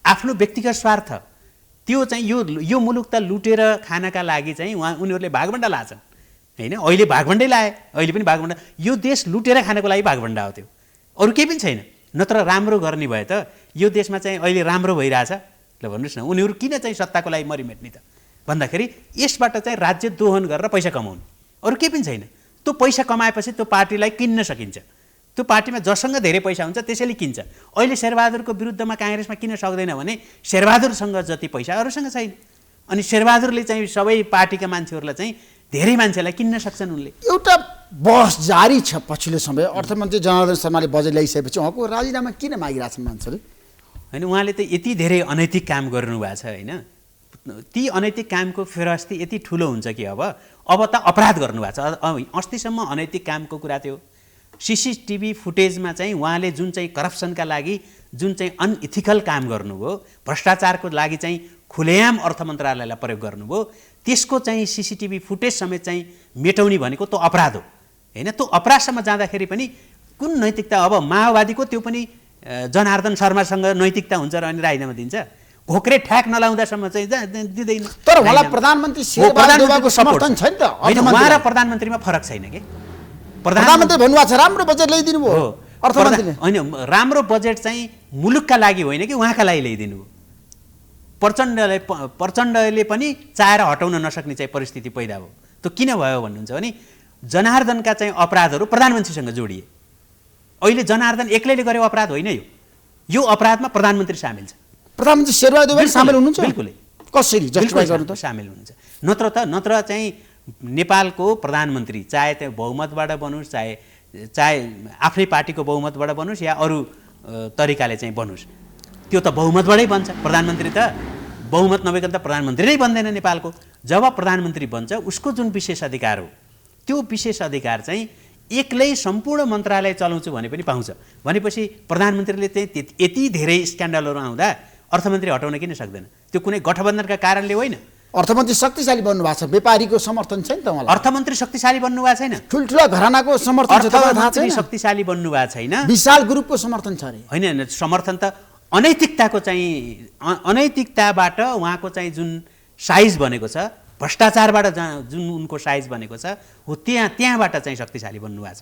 S10: आफ्नो व्यक्तिगत स्वार्थ, त्यो चाहिँ यो मुलुक त लुटेर खानका लागि चाहिँ उनीहरूले भागभण्डा लाछन् होइन। अहिले भागभण्डै लाए, अहिले पनि भागभण्डा। यो देश लुटेर खानको लागि भागभण्डा हो, त्यो अरू केही पनि छैन। नत्र राम्रो गर्ने भए त यो देशमा चाहिँ अहिले राम्रो भइरहेछ। ल भन्नुहोस् न, उनीहरू किन चाहिँ सत्ताको लागि मरिमेट्ने त भन्दाखेरि यसबाट चाहिँ राज्य दोहन गरेर पैसा कमाउनु, अरू केही पनि छैन। त्यो पैसा कमाएपछि त्यो पार्टीलाई किन्न सकिन्छ। त्यो पार्टीमा जसँग धेरै पैसा हुन्छ त्यसैले किन्छ। अहिले शेरबहादुरको विरुद्धमा काङ्ग्रेसमा किन सक्दैन भने शेरबहादुरसँग जति पैसा अरूसँग छैन। अनि शेरबहादुरले चाहिँ सबै पार्टीका मान्छेहरूलाई चाहिँ धेरै मान्छेलाई किन्न सक्छन् उनले।
S9: एउटा बहस जारी छ पछिल्लो समय। अर्थमन्त्री जनार्दन शर्माले बजेट ल्याइसकेपछि उहाँको राजीनामा किन मागिरहेछन् मान्छेले
S10: होइन? उहाँले त यति धेरै अनैतिक काम गर्नुभएको छ होइन। ती अनैतिक कामको फेरस्ती यति ठुलो हुन्छ कि अब त अपराध गर्नुभएको छ। अस्तिसम्म अनैतिक कामको कुरा थियो। CCTV फुटेजमा चाहिँ उहाँले जुन चाहिँ करप्सनका लागि जुन चाहिँ अनइथिकल काम गर्नुभयो, भ्रष्टाचारको लागि चाहिँ खुलेआम अर्थ मन्त्रालयलाई प्रयोग गर्नुभयो, त्यसको चाहिँ CCTV फुटेज समेत चाहिँ मेटाउने भनेको त्यो अपराध हो होइन। त्यो अपराधसम्म जाँदाखेरि पनि कुन नैतिकता? अब माओवादीको त्यो पनि जनार्दन शर्मासँग नैतिकता हुन्छ र अनि राजीनामा दिन्छ? घोक्रे ठ्याक नलाउँदासम्म चाहिँ दिँदैन।
S9: तर उहाँलाई प्रधानमन्त्री शेरबहादुर देउवाको समर्थन छैन त?
S10: उहाँ र प्रधानमन्त्रीमा फरक छैन कि?
S9: प्रधानमन्त्री भन्नुभएको छ राम्रो बजेट ल्याइदिनु भयो अर्थमन्त्रीले।
S10: होइन, राम्रो बजेट चाहिँ मुलुकका लागि होइन कि उहाँका लागि ल्याइदिनु भयो। प्रचण्डले पनि चाहेर हटाउन नसक्ने चाहिँ परिस्थिति पैदा भयो। त्यो किन भयो भन्नुहुन्छ भने जनार्दनका चाहिँ अपराधहरू प्रधानमन्त्रीसँग जोडिए। अहिले जनार्दन एक्लैले गरेको अपराध होइन यो अपराधमा प्रधानमन्त्री सामेल छ।
S9: प्रधानमन्त्री शेरबहादुर देउवा सामेल हुनुहुन्छ?
S10: बिल्कुलै।
S9: कसरी जस्टिफाई गर्नु त?
S10: सामेल हुनुहुन्छ। नत्र चाहिँ नेपालको प्रधानमन्त्री चाहे त्यो बहुमतबाट बनोस्, चाहे आफ्नै पार्टीको बहुमतबाट बनोस् या अरू तरिकाले चाहिँ बनोस्, त्यो त बहुमतबाटै बन्छ। प्रधानमन्त्री त बहुमत नभइकन त प्रधानमन्त्री नै बन्दैन नेपालको। जब प्रधानमन्त्री बन्छ उसको जुन विशेष अधिकार हो त्यो विशेष अधिकार चाहिँ एक्लै सम्पूर्ण मन्त्रालय चलाउँछु भने पनि पाउँछ। भनेपछि प्रधानमन्त्रीले चाहिँ यति धेरै स्क्यान्डलहरू आउँदा अर्थमन्त्री हटाउन किन सक्दैन? त्यो कुनै गठबन्धनका कारणले होइन।
S9: अर्थमन्त्री शक्तिशाली बन्नु भएको छ, व्यापारीको समर्थन छैन त मलाई।
S10: अर्थमन्त्री शक्तिशाली बन्नु भएको छैन,
S9: ठुल्ठुला घरानाको समर्थन छ, तपाईँलाई थाहा
S10: अर्थमन्त्री
S9: छैन?
S10: शक्तिशाली बन्नु भएको छैन,
S9: विशाल ग्रुपको समर्थन छ अरे।
S10: होइन समर्थन त अनैतिकताको चाहिँ अनैतिकताबाट उहाँको चाहिँ जुन साइज बनेको छ, भ्रष्टाचारबाट जुन उनको साइज बनेको छ हो त्यहाँबाट चाहिँ शक्तिशाली बन्नुभएको छ।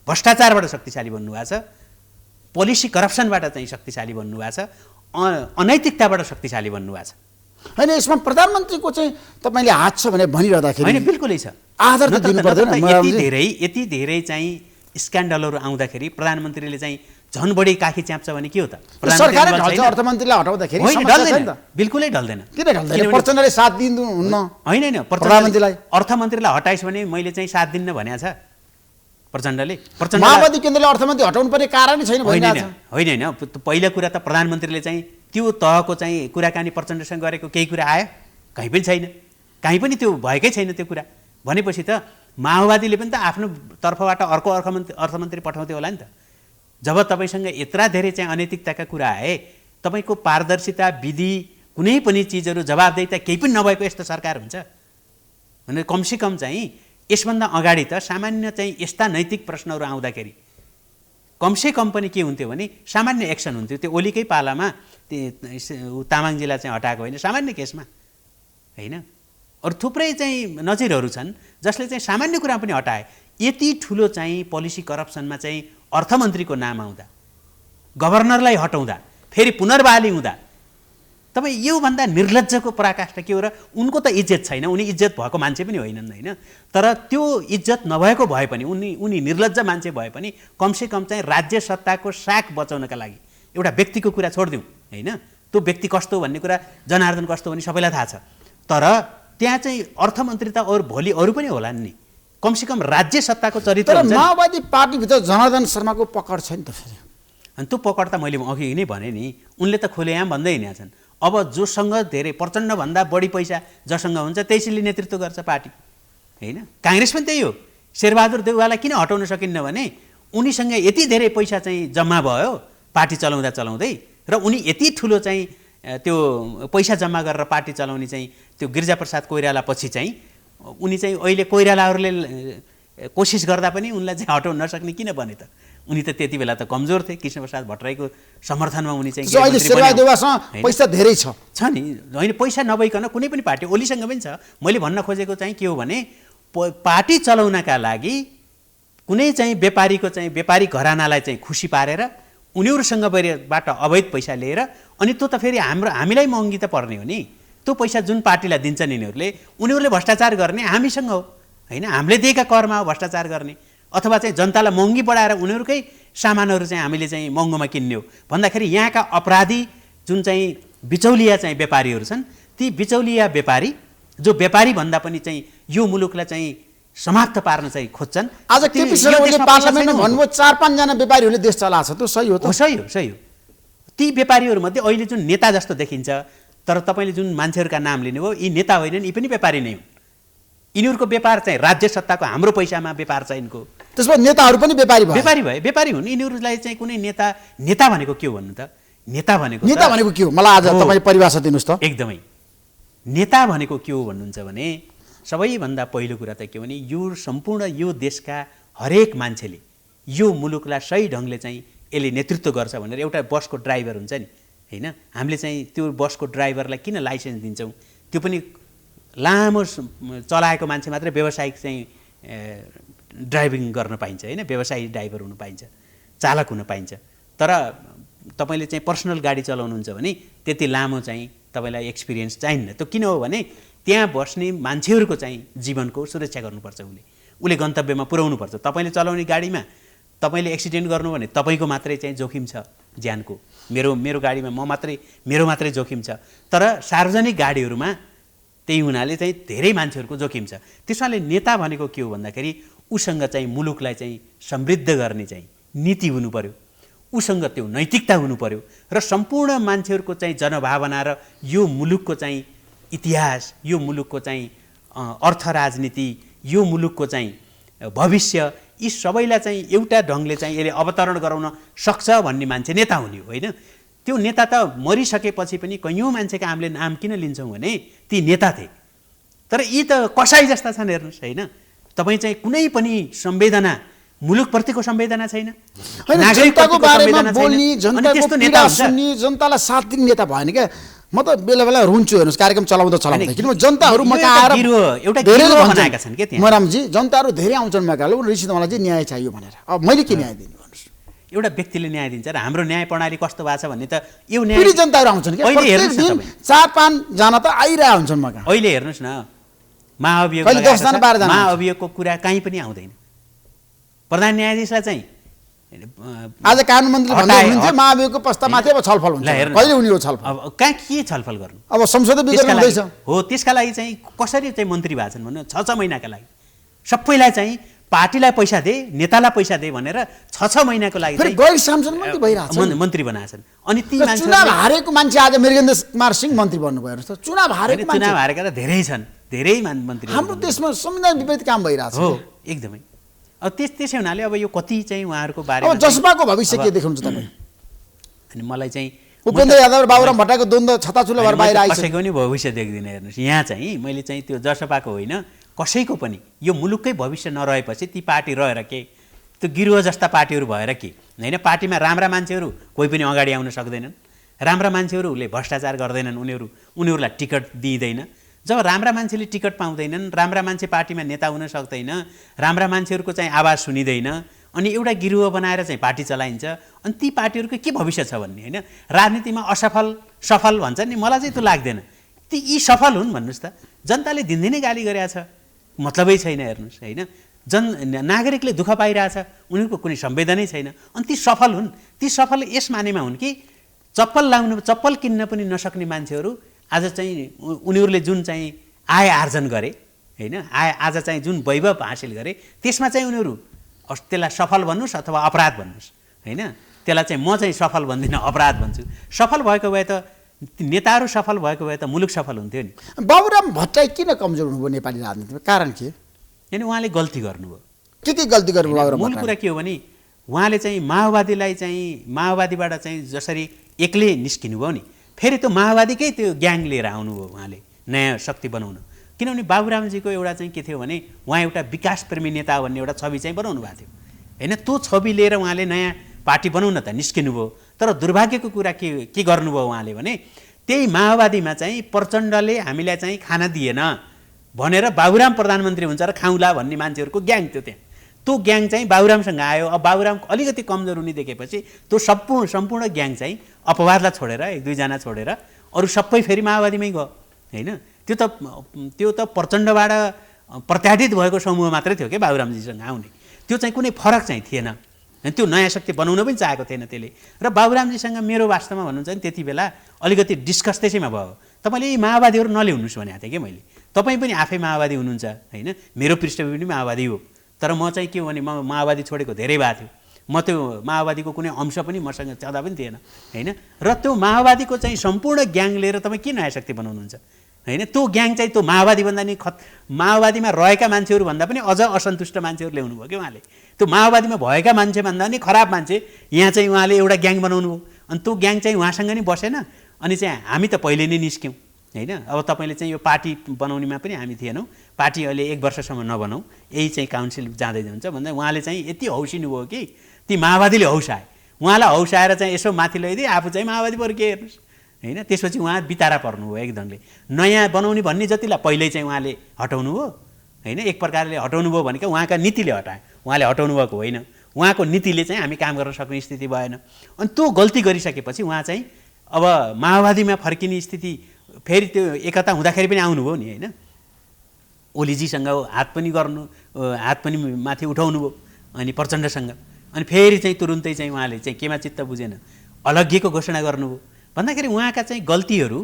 S10: भ्रष्टाचारबाट शक्तिशाली बन्नुभएको छ, पोलिसी करप्सनबाट चाहिँ शक्तिशाली बन्नुभएको छ, अनैतिकताबाट शक्तिशाली बन्नुभएको छ।
S9: होइन यसमा प्रधानमन्त्रीको चाहिँ तपाईँले हात छ भने भनिरहँदाखेरि
S10: होइन बिल्कुलै छ।
S9: आधार त दिनु पर्दैन।
S10: यति धेरै चाहिँ स्क्यान्डलहरू आउँदाखेरि प्रधानमन्त्रीले चाहिँ झन् बढी काखी च्याप्छ भने के हो त?
S9: सरकारले ढल्छ अर्थमन्त्रीलाई हटाउँदाखेरि?
S10: ढल्दैन, बिल्कुलै ढल्दैन।
S9: किन ढल्दैन? प्रचण्डले साथ दिनुहुन्न?
S10: होइन
S9: प्रधानमन्त्रीलाई
S10: अर्थमन्त्रीलाई हटाइस् भने मैले चाहिँ साथ दिन्न भनेको छ प्रचण्डले।
S9: माओवादी केन्द्रले अर्थमन्त्री हटाउनु पर्ने कारणै छैन भनिरहेको छ।
S10: होइन पहिलो कुरा त प्रधानमन्त्रीले चाहिँ त्यो तहको चाहिँ कुराकानी प्रचण्डसँग गरेको केही कुरा आयो? कहीँ पनि छैन, कहीँ पनि त्यो भएकै छैन त्यो कुरा। भनेपछि त माओवादीले पनि त आफ्नो तर्फबाट अर्को अर्थमन्त्री पठाउँथ्यो होला नि त। जब तपाईँसँग यत्रा धेरै चाहिँ अनैतिकताका कुरा आए, तपाईँको पारदर्शिता, विधि, कुनै पनि चिजहरू जवाबदेहिता केही पनि नभएको यस्तो सरकार हुन्छ भने कमसेकम चाहिँ यसभन्दा अगाडि त सामान्य चाहिँ यस्ता नैतिक प्रश्नहरू आउँदाखेरि कमसेकम पनि के हुन्थ्यो भने सामान्य एक्सन हुन्थ्यो। त्यो ओलीकै पालामा तामाङजीलाई चाहिँ हटाएको होइन, सामान्य केसमा होइन। अरू थुप्रै चाहिँ नजिरहरू छन् जसले चाहिँ सामान्य कुरा पनि हटाए। यति ठुलो चाहिँ पोलिसी करप्सनमा चाहिँ अर्थमन्त्रीको नाम आउँदा, गभर्नरलाई हटाउँदा, फेरि पुनर्बहाली हुँदा तपाईँ योभन्दा निर्लज्जको पराकाष्ठा के हो र? उनको त इज्जत छैन, उनी इज्जत भएको मान्छे पनि होइनन् होइन। तर त्यो इज्जत नभएको भए पनि उनी निर्लज्ज मान्छे भए पनि कमसेकम चाहिँ राज्य सत्ताको साख बचाउनका लागि एउटा व्यक्तिको कुरा छोडिदिउँ होइन। त्यो व्यक्ति कस्तो भन्ने कुरा जनार्दन कस्तो भन्ने सबैलाई थाहा छ। तर त्यहाँ चाहिँ अर्थमन्त्री त भोलि अरू पनि होलान् नि, कमसेकम राज्य सत्ताको चरित्र हुन्छ।
S9: माओवादी पार्टीभित्र जनार्दन शर्माको पकड छ नि त फेरि।
S10: अनि त्यो पकड त मैले अघि नै भने नि, उनले त खुलेआम भन्दै हिँडेका छन्। अब जोसँग धेरै प्रचण्डभन्दा बढी पैसा जसँग हुन्छ त्यसैले नेतृत्व गर्छ पार्टी होइन। काङ्ग्रेस पनि त्यही हो। शेरबहादुर देउवालाई किन हटाउन सकिन्न भने उनीसँग यति धेरै पैसा चाहिँ जम्मा भयो पार्टी चलाउँदै र उनी यति ठुलो चाहिँ त्यो पैसा जम्मा गरेर पार्टी चलाउने चाहिँ त्यो गिरिजाप्रसाद कोइराला पछि चाहिँ उनी चाहिँ अहिले कोइरालाहरूले कोसिस गर्दा पनि उनलाई चाहिँ हटाउन नसक्ने किन बने त? उनी त त्यति बेला त कमजोर थिए। कृष्णप्रसाद भट्टराईको समर्थनमा उनी चाहिँ
S9: अहिले शेरबहादुर देउवासँग पैसा धेरै छ
S10: नि। होइन पैसा नभइकन कुनै पनि पार्टी, ओलीसँग पनि छ। मैले भन्न खोजेको चाहिँ के हो भने पार्टी चलाउनका लागि कुनै चाहिँ व्यापारी घरानालाई चाहिँ खुसी पारेर उनीहरूसँगबाट अवैध पैसा लिएर अनि त्यो त फेरि हामीलाई महँगी त पर्ने हो नि। त्यो पैसा जुन पार्टीलाई दिन्छन् उनीहरूले भ्रष्टाचार गर्ने हामीसँग हो होइन। हामीले दिएका करमा हो भ्रष्टाचार गर्ने, अथवा चाहिँ जनतालाई महँगी बढाएर उनीहरूकै सामानहरू चाहिँ हामीले चाहिँ महँगोमा किन्ने हो भन्दाखेरि यहाँका अपराधी जुन चाहिँ बिचौलिया चाहिँ व्यापारीहरू छन्, ती बिचौलिया व्यापारी जो व्यापारी भन्दा पनि चाहिँ यो मुलुकलाई चाहिँ समाप्त पार्न चाहिँ खोज्छन्।
S9: आज केपी शर्माले पार्लियामेन्टमा भन्नुभयो 4-5 जना व्यापारीहरूले देश चलाएको छ। त्यो सही हो त?
S10: सही हो। ती व्यापारीहरूमध्ये अहिले जुन नेता जस्तो देखिन्छ, तर तपाईँले जुन मान्छेहरूका नाम लिनुभयो यी नेता होइनन्, यी पनि व्यापारी नै हुन्। यिनीहरूको व्यापार चाहिँ राज्य सत्ताको हाम्रो पैसामा व्यापार छ यिनको।
S9: त्यसमा नेताहरू पनि
S10: व्यापारी हुन्। यिनीहरूलाई चाहिँ कुनै नेता भनेको के हो भन्नु त? नेता भनेको
S9: के हो? मलाई आज तपाईले परिभाषा दिनुस् त।
S10: एकदमै नेता भनेको के हो भन्नुहुन्छ भने सबैभन्दा पहिलो कुरा त के हो भने यो सम्पूर्ण यो देशका हरेक मान्छेले यो मुलुकलाई सही ढङ्गले चाहिँ यसले नेतृत्व गर्छ भनेर एउटा बसको ड्राइभर हुन्छ नि होइन। हामीले चाहिँ त्यो बसको ड्राइभरलाई किन लाइसेन्स दिन्छौँ? त्यो पनि लामो चलाएको मान्छे मात्रै व्यावसायिक चाहिँ ड्राइभिङ गर्न पाइन्छ होइन, व्यवसायी ड्राइभर हुनु पाइन्छ, चालक हुन पाइन्छ। तर तपाईँले चाहिँ पर्सनल गाडी चलाउनुहुन्छ भने त्यति लामो चाहिँ तपाईँलाई एक्सपिरियन्स चाहिन्न। त्यो किन हो भने त्यहाँ बस्ने मान्छेहरूको चाहिँ जीवनको सुरक्षा गर्नुपर्छ, उसले गन्तव्यमा पुर्याउनुपर्छ। तपाईँले चलाउने गाडीमा तपाईँले एक्सिडेन्ट गर्नु भने तपाईँको मात्रै चाहिँ जोखिम छ ज्यानको। मेरो गाडीमा मेरो मात्रै जोखिम छ। तर सार्वजनिक गाडीहरूमा त्यही हुनाले चाहिँ धेरै मान्छेहरूको जोखिम छ। त्यसैले नेता भनेको के हो भन्दाखेरि उसँग चाहिँ मुलुकलाई चाहिँ समृद्ध गर्ने चाहिँ नीति हुनु पर्यो, उसँग त्यो नैतिकता हुनु पर्यो र सम्पूर्ण मान्छेहरूको चाहिँ जनभावना र यो मुलुकको चाहिँ इतिहास, यो मुलुकको चाहिँ अर्थ राजनीति, यो मुलुकको चाहिँ भविष्य, यी सबैलाई चाहिँ एउटा ढङ्गले चाहिँ यसले अवतरण गराउन सक्छ भन्ने मान्छे नेता हुने हो होइन। त्यो नेता त मरिसकेपछि पनि कैयौँ मान्छेका हामीले नाम किन लिन्छौँ भने ती नेता थिए। तर यी त कसाई जस्ता छन् हेर्नुहोस् होइन। तपाईँ चाहिँ कुनै पनि संवेदना, मुलुकप्रतिको संवेदना छैन,
S9: जनताको बारेमा बोल्ने, जनताको पीडा सुन्ने, जनतालाई साथ दिने नेता भएन क्या। म त बेला बेला रुन्छु हेर्नुहोस् कार्यक्रम चलाउँदा किनभने जनताहरू म आएर धेरै
S10: बनाएका छन् के त्यहाँ।
S9: मरामजी जनताहरू धेरै आउँछन् म कहाँ ऋषि मलाई चाहिँ न्याय चाहियो भनेर। अब मैले के न्याय दिनु भन्नुहोस्।
S10: एउटा व्यक्तिले न्याय दिन्छ र हाम्रो न्याय प्रणाली कस्तो भएको छ भन्ने त यो न्याय
S9: फेरि जनताहरू आउँछन् क्या। प्रत्येक दिन 4-5 जना त आइरहेको हुन्छन् म कहाँ।
S10: अहिले हेर्नुहोस् न महाअभियोग महाअभियोगको कुरा कहीँ पनि आउँदैन। प्रधान न्यायाधीशलाई चाहिँ
S9: आज कानुन मन्त्री भन्दै हुनुहुन्छ महाअभियोगको प्रस्तावमाथि अब छलफल हुन्छ। कहिले हुने हो छलफल?
S10: अब कहाँ के छलफल गर्नु?
S9: अब संसदीय विधेयक हुँदैछ
S10: हो, त्यसका लागि चाहिँ कसरी चाहिँ मन्त्री भएको छन् भन्नु 6-6 महिनाका लागि सबैलाई चाहिँ पार्टीलाई पैसा दे, नेतालाई पैसा दे भनेर 6-6 महिनाको लागि
S9: फेरि गैर सांसद मन्त्री भइरहेछ,
S10: मन्त्री बनाछन्। अनि ती मान्छे
S9: चुनाव हारेको मान्छे आज मृगेन्द्र कुमार सिंह मन्त्री बन्नुभयो हेर्नुहोस् त। चुनाव हारेको मान्छे,
S10: चुनाव हारेका त धेरै छन्, धेरै मन्त्री
S9: हाम्रो देशमा संविधान विपरीत काम भइरहेछ
S10: हो एकदमै। अब त्यसै हुनाले अब यो कति चाहिँ उहाँहरूको बारेमा
S9: अब जसपाको भविष्य के देखाउनुहुन्छ तपाईँ?
S10: अनि मलाई चाहिँ
S9: उपेन्द्र यादव र बाबुराम भट्टराईको द्वन्द्व छताछुल्लो भएर बाहिर आइसक्यो।
S10: कसैको नि भविष्य देख्दिनँ हेर्नुहोस्। यहाँ चाहिँ मैले चाहिँ त्यो जसपाको होइन कसैको पनि यो मुलुककै भविष्य नरहेपछि ती पार्टी रहेर के, त्यो गिरुवा जस्ता पार्टीहरू भएर के होइन। पार्टीमा राम्रा मान्छेहरू कोही पनि अगाडि आउन सक्दैनन्, राम्रा मान्छेहरूले भ्रष्टाचार गर्दैनन्, उनीहरूलाई टिकट दिइँदैन। जब राम्रा मान्छेले टिकट पाउँदैनन्, राम्रा मान्छे पार्टीमा नेता हुन सक्दैन, राम्रा मान्छेहरूको चाहिँ आवाज सुनिँदैन, अनि एउटा गिरुवा बनाएर चाहिँ पार्टी चलाइन्छ, अनि ती पार्टीहरूको के भविष्य छ भन्ने होइन। राजनीतिमा असफल सफल भन्छन् नि, मलाई चाहिँ त्यो लाग्दैन। ती यी सफल हुन् भन्नुहोस् त। जनताले दिनदिनै गाली गरेका छ, मतलबै छैन हेर्नुहोस् होइन। नागरिकले दुःख पाइरहेछ, उनीहरूको कुनै संवेदनै छैन, अनि ती सफल हुन्। ती सफल यस मानेमा हुन् कि चप्पल किन्न पनि नसक्ने मान्छेहरू आज चाहिँ उनीहरूले जुन चाहिँ आय आर्जन गरे होइन, आज चाहिँ जुन वैभव हासिल गरे त्यसमा चाहिँ उनीहरू त्यसलाई सफल भन्नुहोस् अथवा अपराध भन्नुहोस् होइन। त्यसलाई चाहिँ म चाहिँ सफल भन्दिनँ, अपराध भन्छु। सफल भएको भए त नेताहरू सफल भएको भए त मुलुक सफल हुन्थ्यो नि।
S9: बाबुराम भट्टराई किन कमजोर हुनुभयो नेपाली राजनीतिमा? कारण के?
S10: होइन उहाँले गल्ती गर्नुभयो।
S9: के गल्ती गर्नुभयो बाबुराम?
S10: मूल कुरा के हो भने उहाँले चाहिँ माओवादीलाई चाहिँ माओवादीबाट चाहिँ जसरी एक्लै निस्किनुभयो नि, फेरि त्यो माओवादीकै त्यो ग्याङ लिएर आउनुभयो उहाँले नयाँ शक्ति बनाउन। किनभने बाबुरामजीको एउटा चाहिँ के थियो भने उहाँ एउटा विकासप्रेमी नेता भन्ने एउटा छवि चाहिँ बनाउनु भएको थियो होइन। त्यो छवि लिएर उहाँले नयाँ पार्टी बनाउन त निस्किनुभयो, तर दुर्भाग्यको कुरा के गर्नुभयो उहाँले भने त्यही माओवादीमा चाहिँ प्रचण्डले हामीलाई चाहिँ खाना दिएन भनेर बाबुराम प्रधानमन्त्री हुन्छ र खाउँला भन्ने मान्छेहरूको ग्याङ थियो त्यहाँ। त्यो ग्याङ चाहिँ बाबुरामसँग आयो। अब बाबुराम अलिकति कमजोर हुने देखेपछि त्यो सम्पूर्ण ग्याङ चाहिँ अपवादलाई छोडेर 1-2 जना छोडेर अरू सबै फेरि माओवादीमै गयो होइन। त्यो त प्रचण्डबाट प्रत्याडित भएको समूह मात्रै थियो क्या बाबुरामजीसँग आउने। त्यो चाहिँ कुनै फरक चाहिँ थिएन, त्यो नयाँ शक्ति बनाउन पनि चाहेको थिएन त्यसले। र बाबुरामजीसँग मेरो वास्तवमा भन्नुहुन्छ भने त्यति बेला अलिकति डिस्कस त्यसैमा भयो। तपाईँले यी माओवादीहरू नल्याउनुहोस् भनेको थिएँ कि मैले। तपाईँ पनि आफै माओवादी हुनुहुन्छ होइन, मेरो पृष्ठभूमि पनि माओवादी हो, तर म चाहिँ के हो भने म माओवादी छोडेको धेरै भएको थियो। म त्यो माओवादीको कुनै अंश पनि मसँग छँदा पनि थिएन होइन। र त्यो माओवादीको चाहिँ सम्पूर्ण ग्याङ लिएर तपाईँ के नयाँ शक्ति बनाउनुहुन्छ होइन। त्यो ग्याङ चाहिँ त्यो माओवादीभन्दा नि माओवादीमा रहेका मान्छेहरू भन्दा पनि अझ असन्तुष्ट मान्छेहरू ल्याउनु भयो कि उहाँले। त्यो माओवादीमा भएका मान्छे भन्दा नि खराब मान्छे यहाँ चाहिँ उहाँले एउटा ग्याङ बनाउनु हो, अनि त्यो ग्याङ चाहिँ उहाँसँग नि बसेन। अनि चाहिँ हामी त पहिले नै निस्क्यौँ होइन। अब तपाईँले चाहिँ यो पार्टी बनाउनेमा पनि हामी थिएनौँ, पार्टी अहिले 1 वर्षसम्म नबनाऊ, यही चाहिँ काउन्सिल जाँदै जान्छ भन्दा उहाँले चाहिँ यति हौसिनु भयो कि ती माओवादीले हौसाए। उहाँलाई हौसाएर चाहिँ यसो माथि लैदिए, आफू चाहिँ माओवादी पऱ्यो के हेर्नुहोस् होइन। त्यसपछि उहाँ बितारा पर्नुभयो एक ढङ्गले। नयाँ बनाउने भन्ने जतिलाई पहिल्यै चाहिँ उहाँले हटाउनु भयो होइन। एक प्रकारले हटाउनु भयो भनेको उहाँका नीतिले हटाए, उहाँले हटाउनु भएको होइन। उहाँको नीतिले चाहिँ हामी काम गर्न सक्ने स्थिति भएन। अनि त्यो गल्ती गरिसकेपछि उहाँ चाहिँ अब माओवादीमा फर्किने स्थिति फेरि त्यो एकता हुँदाखेरि पनि आउनुभयो नि होइन। ओलीजीसँग हात पनि माथि उठाउनु भयो अनि प्रचण्डसँग, अनि फेरि चाहिँ तुरुन्तै चाहिँ उहाँले चाहिँ केमा चित्त बुझेन, अलग्गीको घोषणा गर्नुभयो भन्दाखेरि उहाँका चाहिँ गल्तीहरू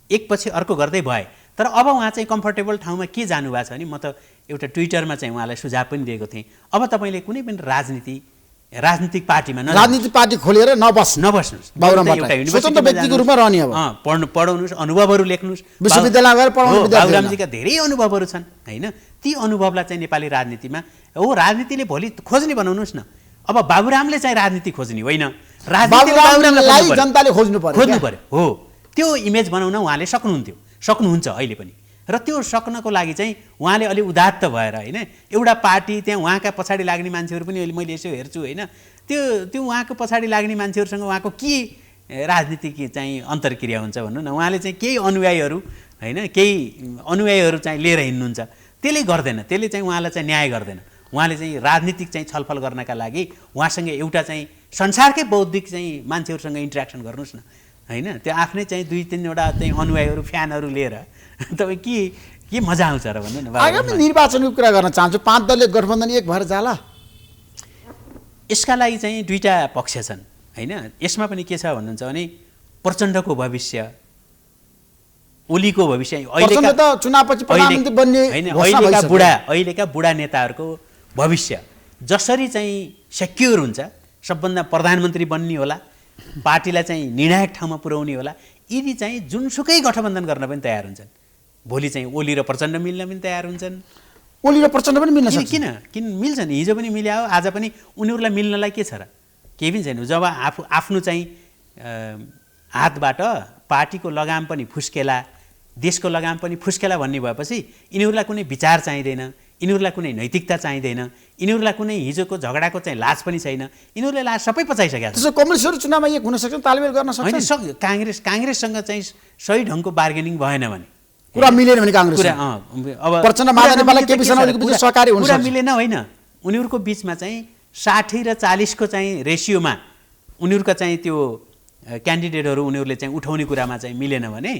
S10: एकपछि अर्को गर्दै भए। तर अब उहाँ चाहिँ कम्फर्टेबल ठाउँमा के जानुभएको छ भने म त एउटा ट्विटरमा चाहिँ उहाँलाई सुझाव पनि दिएको थिएँ। अब तपाईँले कुनै पनि राजनीतिक पार्टीमा
S9: राजनीतिक पार्टी खोलेर
S10: नबस्नुहोस्।
S9: बाबुराम
S10: एउटा
S9: भट्टराई
S10: युनिभर्सिटीमा
S9: स्वतन्त्र व्यक्तिको रूपमा रहने अब
S10: पढाउनुहोस्, अनुभवहरू लेख्नुहोस्।
S9: विश्वविद्यालय गएर पढाउनु विद्यार्थीहरूलाई।
S10: बाबुरामजीका धेरै अनुभवहरू छन् होइन, ती अनुभवलाई चाहिँ नेपाली राजनीतिमा राजनीतिले भोलि खोज्ने बनाउनुहोस् न। अब बाबुरामले चाहिँ राजनीति खोज्ने होइन,
S9: बाबुरामलाई जनताले खोज्नु
S10: पर्यो हो। त्यो इमेज बनाउन उहाँले सक्नुहुन्छ अहिले पनि। र त्यो सक्नको लागि चाहिँ उहाँले अलि उदात्त भएर होइन, एउटा पार्टी त्यहाँ उहाँका पछाडि लाग्ने मान्छेहरू पनि अहिले मैले यसो हेर्छु होइन, त्यो उहाँको पछाडि लाग्ने मान्छेहरूसँग उहाँको के राजनीतिक चाहिँ अन्तर्क्रिया हुन्छ भन्नु न। उहाँले चाहिँ केही अनुयायीहरू होइन, केही अनुयायीहरू चाहिँ लिएर हिँड्नुहुन्छ, त्यसले गर्दैन, त्यसले चाहिँ उहाँलाई चाहिँ न्याय गर्दैन। उहाँले चाहिँ राजनीतिक चाहिँ छलफल गर्नका लागि उहाँसँग एउटा चाहिँ संसारकै बौद्धिक चाहिँ मान्छेहरूसँग इन्ट्रेक्सन गर्नुहोस् न होइन। त्यो आफ्नै चाहिँ 2-3वटा चाहिँ अनुयायीहरू फ्यानहरू लिएर तपाईँ के मजा आउँछ र भन्नु न।
S9: आगामी निर्वाचनको कुरा गर्न चाहन्छु, 5 दलीय गठबन्धन एक भएर जाला?
S10: यसका लागि चाहिँ दुईटा पक्ष छन् होइन। यसमा पनि के छ भन्नुहुन्छ भने प्रचण्डको भविष्य, ओलीको भविष्य, अहिलेका बुढा नेताहरूको भविष्य जसरी चाहिँ सेक्युर हुन्छ, सबभन्दा प्रधानमन्त्री बन्ने होला, पार्टीलाई चाहिँ निर्णायक ठाउँमा पुर्याउने होला, यदि चाहिँ जुनसुकै गठबन्धन गर्न पनि तयार हुन्छन्। भोलि चाहिँ ओली र प्रचण्ड मिल्न पनि तयार हुन्छन्।
S9: ओली र प्रचण्ड पनि मिल्न सक्छ?
S10: किन मिल्छन्, हिजो पनि मिल्यो, आज पनि उनीहरूलाई मिल्नलाई के छ र, केही पनि छैन। जब आफ्नो चाहिँ हातबाट पार्टीको लगाम पनि फुस्केला, देशको लगाम पनि फुस्केला भन्ने भएपछि यिनीहरूलाई कुनै विचार चाहिँदैन, यिनीहरूलाई कुनै नैतिकता चाहिँदैन, यिनीहरूलाई कुनै हिजोको झगडाको चाहिँ लाज पनि छैन, यिनीहरूले लाज सबै पचाइसकेका छन्।
S9: कम्युनिस्टहरू चुनावमा एक हुन सक्छ, तालमेल गर्न सक्छ।
S10: काङ्ग्रेससँग चाहिँ सही ढङ्गको बार्गेनिङ भएन भने,
S9: कुरा मिलेन भने काङ्ग्रेस
S10: अब
S9: प्रचण्ड माधव नेपाललाई केपी शर्माको बिचमा सहकारी हुन सक्छ।
S10: कुरा मिलेन होइन, उनीहरूको बिचमा चाहिँ 60 र 40 को चाहिँ रेसियोमा उनीहरूका चाहिँ त्यो क्यान्डिडेटहरू उनीहरूले चाहिँ उठाउने कुरामा चाहिँ मिलेन भने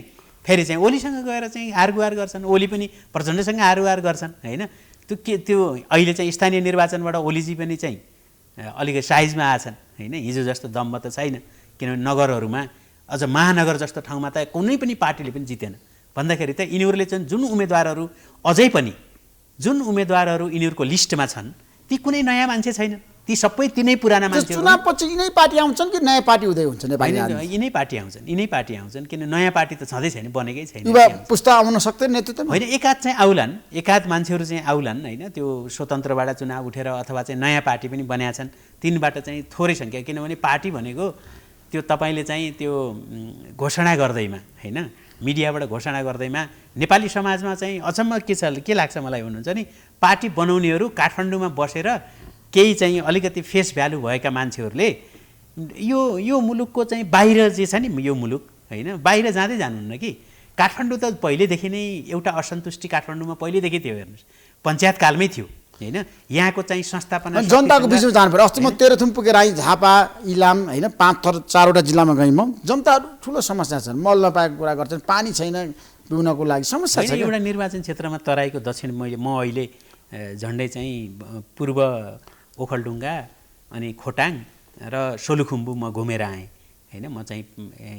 S10: फेरि चाहिँ ओलीसँग गएर चाहिँ हारगुहार गर्छन्, ओली पनि प्रचण्डसँग हारगुहार गर्छन् होइन। त्यो अहिले चाहिँ स्थानीय निर्वाचनबाट ओलीजी पनि चाहिँ अलिकति साइजमा आछन् होइन, हिजो जस्तो दम्ब त छैन। किनभने नगरहरूमा अझ महानगर जस्तो ठाउँमा त कुनै पनि पार्टीले पनि जितेन भन्दाखेरि त यिनीहरूले चाहिँ जुन उम्मेदवारहरू यिनीहरूको लिस्टमा छन् ती कुनै नयाँ मान्छे छैन, ती सबै तिनै पुराना मान्छे।
S9: चुनावपछि यिनै पार्टी आउँछन् कि नयाँ पार्टी उदय हुन्छ?
S10: यिनै पार्टी आउँछन् किन नयाँ पार्टी त छँदै छैन, बनेकै छैन।
S9: युवा पुस्ता आउन सक्दैन नेतृत्व
S10: होइन, एकाध चाहिँ आउलान्, एकाध मान्छेहरू चाहिँ आउलान् होइन, त्यो स्वतन्त्रबाट चुनाव उठेर अथवा चाहिँ नयाँ पार्टी पनि बनाएका छन्, तिनबाट चाहिँ थोरै सङ्ख्या। किनभने पार्टी भनेको त्यो तपाईँले चाहिँ त्यो घोषणा गर्दैमा होइन, मिडियाबाट घोषणा गर्दैमा नेपाली समाजमा चाहिँ अचम्म के लाग्छ मलाई भन्नुहुन्छ नि, पार्टी बनाउनेहरू काठमाडौँमा बसेर केही चाहिँ अलिकति फेस भ्यालु भएका मान्छेहरूले यो मुलुकको चाहिँ बाहिर जे छ नि, यो मुलुक होइन, बाहिर जाँदै जानुहुन्न कि। काठमाडौँ त पहिलेदेखि नै एउटा असन्तुष्टि काठमाडौँमा पहिलेदेखि थियो, हेर्नुहोस् पञ्चायत कालमै थियो होइन। यहाँको चाहिँ संस्थापना
S9: जनताको बिचमा जानु पर्यो। अस्ति म तेह्रथुम पुगेर आएँ, झापा, इलाम होइन, 4वटा जिल्लामा गएँ म। जनताहरू ठुलो समस्या छन्, मल नपाएको कुरा गर्छन्, पानी छैन पिउनको लागि, समस्या छ।
S10: एउटा निर्वाचन क्षेत्रमा तराईको दक्षिण म अहिले झन्डै चाहिँ पूर्व ओखलढुङ्गा अनि खोटाङ र सोलुखुम्बु म घुमेर आएँ होइन। म चाहिँ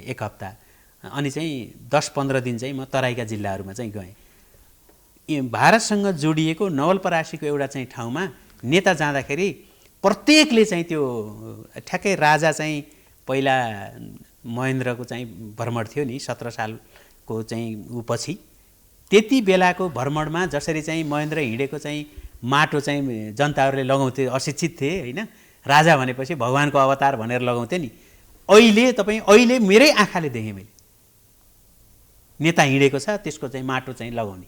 S10: 1 हप्ता अनि चाहिँ 10-15 दिन चाहिँ म तराईका जिल्लाहरूमा चाहिँ गएँ। भारतसँग जोडिएको नवलपरासीको एउटा चाहिँ ठाउँमा नेता जाँदाखेरि प्रत्येकले चाहिँ त्यो ठ्याक्कै राजा चाहिँ पहिला महेन्द्रको चाहिँ भ्रमण थियो नि 17 सालको चाहिँ ऊ पछि, त्यति बेलाको भ्रमणमा जसरी चाहिँ महेन्द्र हिँडेको चाहिँ माटो चाहिँ जनताहरूले लगाउँथे, अशिक्षित थिए होइन, राजा भनेपछि भगवानको अवतार भनेर लगाउँथे नि। अहिले मेरै आँखाले देखेँ मैले, नेता हिँडेको छ त्यसको चाहिँ माटो चाहिँ लगाउने,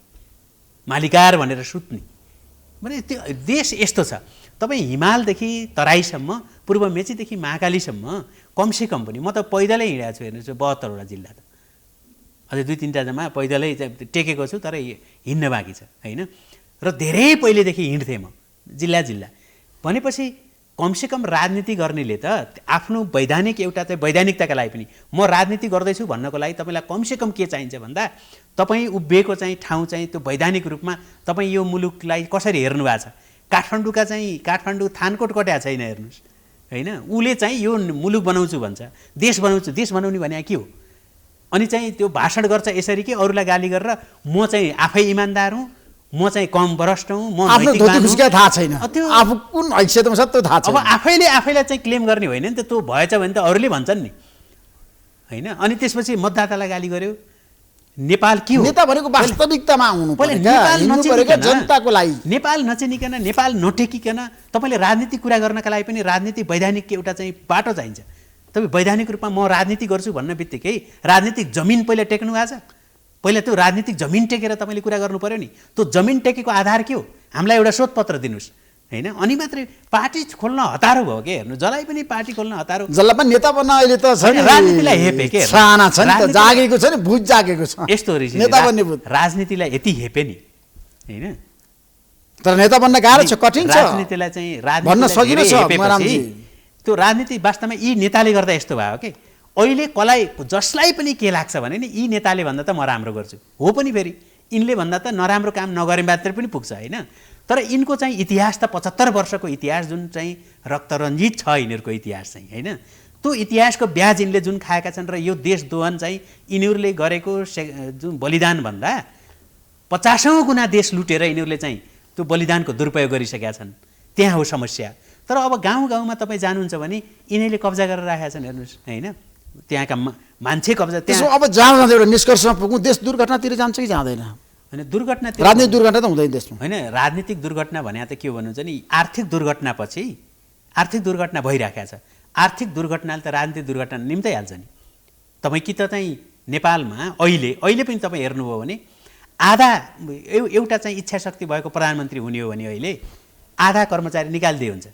S10: मालिकार भनेर सुत्ने। भने त्यो देश यस्तो छ। तपाईँ हिमालदेखि तराईसम्म, पूर्व मेचीदेखि महाकालीसम्म कमसेकम पनि म त पैदलै हिँडेको छु, हेर्नुहोस् 72वटा जिल्ला त, अझै 2-3टा जम्मा पैदलै टेकेको छु, तर हिँड्न बाँकी छ होइन। र धेरै पहिलेदेखि हिँड्थेँ म जिल्ला भनेपछि कमसेकम राजनीति गर्नेले त आफ्नो वैधानिक एउटा चाहिँ वैधानिकताका लागि पनि म राजनीति गर्दैछु भन्नको लागि तपाईँलाई कमसेकम के चाहिन्छ भन्दा तपाईँ उभिएको चाहिँ ठाउँ चाहिँ त्यो वैधानिक रूपमा तपाईँ यो मुलुकलाई कसरी हेर्नु भएको छ। काठमाडौँ थानकोट कट्या छैन, हेर्नुहोस् होइन। उसले चाहिँ यो मुलुक बनाउँछु भन्छ, देश बनाउने भने के हो? अनि चाहिँ त्यो भाषण गर्छ यसरी कि अरूलाई गाली गरेर म चाहिँ आफै इमान्दार हुँ, म चाहिँ कम भ्रष्ट हुँ, म
S9: आफ्नो
S10: नैतिकवान
S9: धोती
S10: हुँ।
S9: खुस्किया थाहा छैन
S10: त्यो-
S9: आफू कुन हैसियतमा छ त्यो थाहा
S10: अब
S9: छैन
S10: आफैले चाहिँ क्लेम गर्ने होइन नि त, त्यो भएछ भने त अरूले भन्छन् नि होइन। अनि त्यसपछि मतदातालाई गाली गर्यो। नेपाल के हो?
S9: नेता भनेको वास्तविकतामा आउनु
S10: पहिले
S9: पर्यो
S10: नेपाल
S9: हिँड्नु पर्यो क्या
S10: नचिनिकन,
S9: जनताको लागि
S10: नेपाल नचिनिकन, नेपाल नटेकिकन तपाईँले राजनीतिक कुरा गर्नका लागि पनि राजनीतिक वैधानिक एउटा चाहिँ बाटो चाहिन्छ। तपाईँ वैधानिक रूपमा म राजनीति गर्छु भन्ने बित्तिकै राजनीतिक जमिन पहिला टेक्नु भएको छ। पहिला त्यो राजनीतिक जमिन टेकेर तपाईँले कुरा गर्नु पर्यो नि। त्यो जमिन टेकेको आधार के हो? हामीलाई एउटा शोधपत्र दिनुहोस् होइन। अनि मात्रै पार्टी खोल्न हतारो भयो के, हेर्नु जसलाई पनि पार्टी खोल्न हतारो।
S9: जसलाई पनि नेता बन्न अहिले त छ नि
S10: राजनीतिलाई हेपे के,
S9: साना छ नि त
S10: राजनीतिलाई-
S9: जागेको छ नि भुज जागेको छ
S10: यस्तो हो ऋषि,
S9: नेता बन्ने भुज
S10: राजनीतिलाई यति हेपे नि होइन।
S9: तर नेता बन्न गाह्रो छ कठिन छ
S10: राजनीतिलाई चाहिँ
S9: भन्न
S10: राजनीतिलाई
S9: सजिलो
S10: धेरै
S9: छ
S10: हेपेपछि
S9: मरामजी
S10: त्यो राजनीति वास्तवमा यी नेताले गर्दा यस्तो भयो के। अहिले कसलाई जसलाई पनि के लाग्छ भने नि यी नेताले भन्दा त म राम्रो गर्छु हो पनि, फेरि यिनले भन्दा त नराम्रो काम नगरे मात्रै पनि पुग्छ होइन। तर यिनको चाहिँ इतिहास त 75 वर्षको इतिहास जुन चाहिँ रक्तरञ्जित छ यिनीहरूको इतिहास चाहिँ होइन। त्यो इतिहासको ब्याज यिनले जुन खाएका छन् र यो देशद्रोहन चाहिँ यिनीहरूले गरेको जुन बलिदान भन्दा 50औं गुणा देश लुटेर यिनीहरूले चाहिँ त्यो बलिदानको दुरुपयोग गरिसकेका छन्। त्यहाँ हो समस्या। तर अब गाउँ गाउँमा तपाईँ जानुहुन्छ भने यिनीहरूले कब्जा गरेर राखेका छन्, हेर्नुहोस् होइन। त्यहाँका मान्छे कब्जा
S9: त्यसो
S10: त्यहाँ
S9: अब जाँदा एउटा निष्कर्षमा पुगौँ देश दुर्घटनातिर जान्छ कि जाँदैन
S10: होइन। दुर्घटना
S9: राजनीतिक दुर्घटना त हुँदैन देशमा
S10: होइन। राजनीतिक दुर्घटना भने त के हो भन्नुहुन्छ नि, आर्थिक दुर्घटनापछि आर्थिक दुर्घटना भइराखेको छ। आर्थिक दुर्घटनाले त राजनीतिक दुर्घटना निम्तै हाल्छ नि। तपाईँ कि त चाहिँ नेपालमा अहिले पनि तपाईँ हेर्नुभयो भने आधा एउटा चाहिँ इच्छा शक्ति भएको प्रधानमन्त्री हुने हो भने अहिले आधा कर्मचारी निकालिदिए हुन्छ,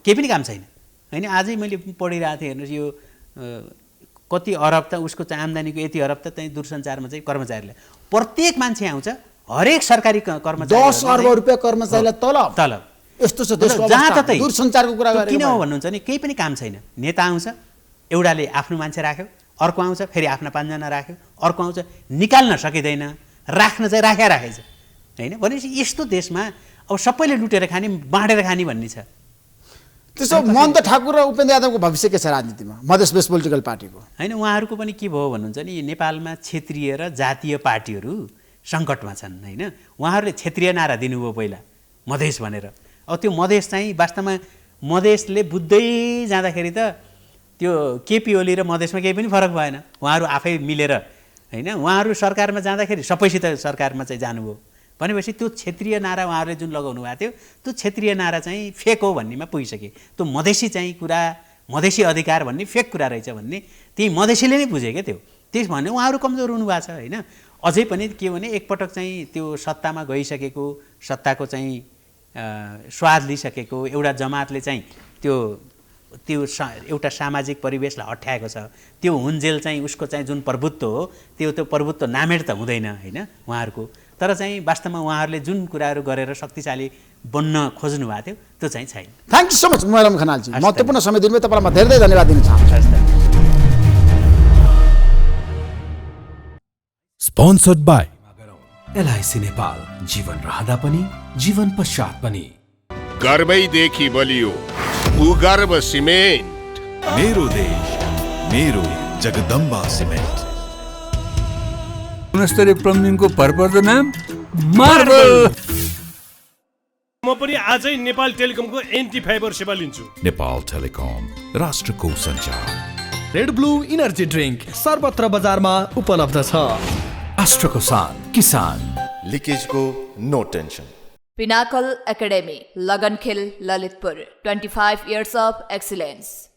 S10: केही पनि काम छैन होइन। आजै मैले पढिरहेको थिएँ, हेर्नुहोस् यो कति अरब त उसको चाहिँ आम्दानीको यति अरब त चाहिँ दूरसञ्चारमा चाहिँ कर्मचारीलाई प्रत्येक मान्छे आउँछ, हरेक सरकारी कर्मचारी
S9: 10 अर्ब रुपियाँ कर्मचारीलाई
S10: तलब
S9: यस्तो छ देशको
S10: जहाँ
S9: अवस्था।
S10: ततै
S9: दूरसञ्चारको कुरा
S10: त्यो
S9: गरेको
S10: किन हो
S9: भए।
S10: भन्नुहुन्छ नि, केही पनि काम छैन। नेता आउँछ, एउटाले आफ्नो मान्छे राख्यो, अर्को आउँछ फेरि आफ्ना 5 जना राख्यो, अर्को आउँछ, निकाल्न सकिँदैन, राख्न चाहिँ राखेछ होइन। भनेपछि यस्तो देशमा अब सबैले लुटेर खाने बाँडेर खाने भन्ने छ।
S9: त्यसो महन्त ठाकुर र उपेन्द्र यादवको भविष्य के छ राजनीतिमा मधेस बेस पोलिटिकल पार्टीको
S10: होइन। उहाँहरूको पनि के भयो भन्नुहुन्छ नि, नेपालमा क्षेत्रीय र जातीय पार्टीहरू सङ्कटमा छन् होइन। उहाँहरूले क्षेत्रीय नारा दिनुभयो पहिला मधेस भनेर। अब त्यो मधेस चाहिँ वास्तवमा मधेसले बुझ्दै जाँदाखेरि त त्यो केपी ओली र मधेसमा केही पनि फरक भएन। उहाँहरू आफै मिलेर होइन, उहाँहरू सरकारमा जाँदाखेरि सबैसित सरकारमा चाहिँ जानुभयो भनेपछि त्यो क्षेत्रीय नारा उहाँहरूले जुन लगाउनु भएको थियो त्यो क्षेत्रीय नारा चाहिँ फेक हो भन्नेमा पुगिसके। त्यो मधेसी चाहिँ कुरा, मधेसी अधिकार भन्ने फेक कुरा रहेछ भन्ने त्यही मधेसीले नै बुझे क्या। त्यस भने उहाँहरू कमजोर हुनुभएको छ होइन। अझै पनि के भने एकपटक चाहिँ त्यो सत्तामा गइसकेको, सत्ताको चाहिँ स्वाद लिइसकेको एउटा जमातले चाहिँ त्यो एउटा सामाजिक परिवेशलाई अठ्याएको छ। त्यो हुन्जेल चाहिँ उसको चाहिँ जुन प्रभुत्व हो त्यो प्रभुत्व नामेर त हुँदैन होइन उहाँहरूको। तर चाहिँ वास्तवमा उहाँहरूले जुन कुराहरू गरेर शक्तिशाली बन्न खोज्नु भएको थियो त्यो चाहिँ छैन।
S9: थ्याङ्क यू सो मच मुलायम खनालजी, महत्त्वपूर्ण समय दिनुभयो, तपाईँलाई म धेरै धन्यवाद दिन चाहन्छु।
S1: Sponsored by
S2: एलआइसी नेपाल, जीवन रहँदा पनि जीवन पश्चात पनि।
S3: गर्वैदेखि बलियो भूगर्भ सिमेन्ट।
S1: मेरो देश मेरो जगदम्बा सिमेन्ट।
S4: गुणस्तरीय प्लम्बिङको भरपर्दो नाम मार्बल।
S5: म पनि आजै नेपाल टेलिकमको एन्टी फाइबर सेवा लिन्छु।
S1: नेपाल टेलिकम राष्ट्रको सञ्चार।
S6: रेड ब्लू इनर्जी ड्रिङ्क सर्वत्र बजारमा उपलब्ध छ।
S2: राष्ट्रको शान किसान।
S7: लिकेजको no tension.
S8: Pinnacle Academy, Lagankhil, Lalitpur. 25 years of excellence.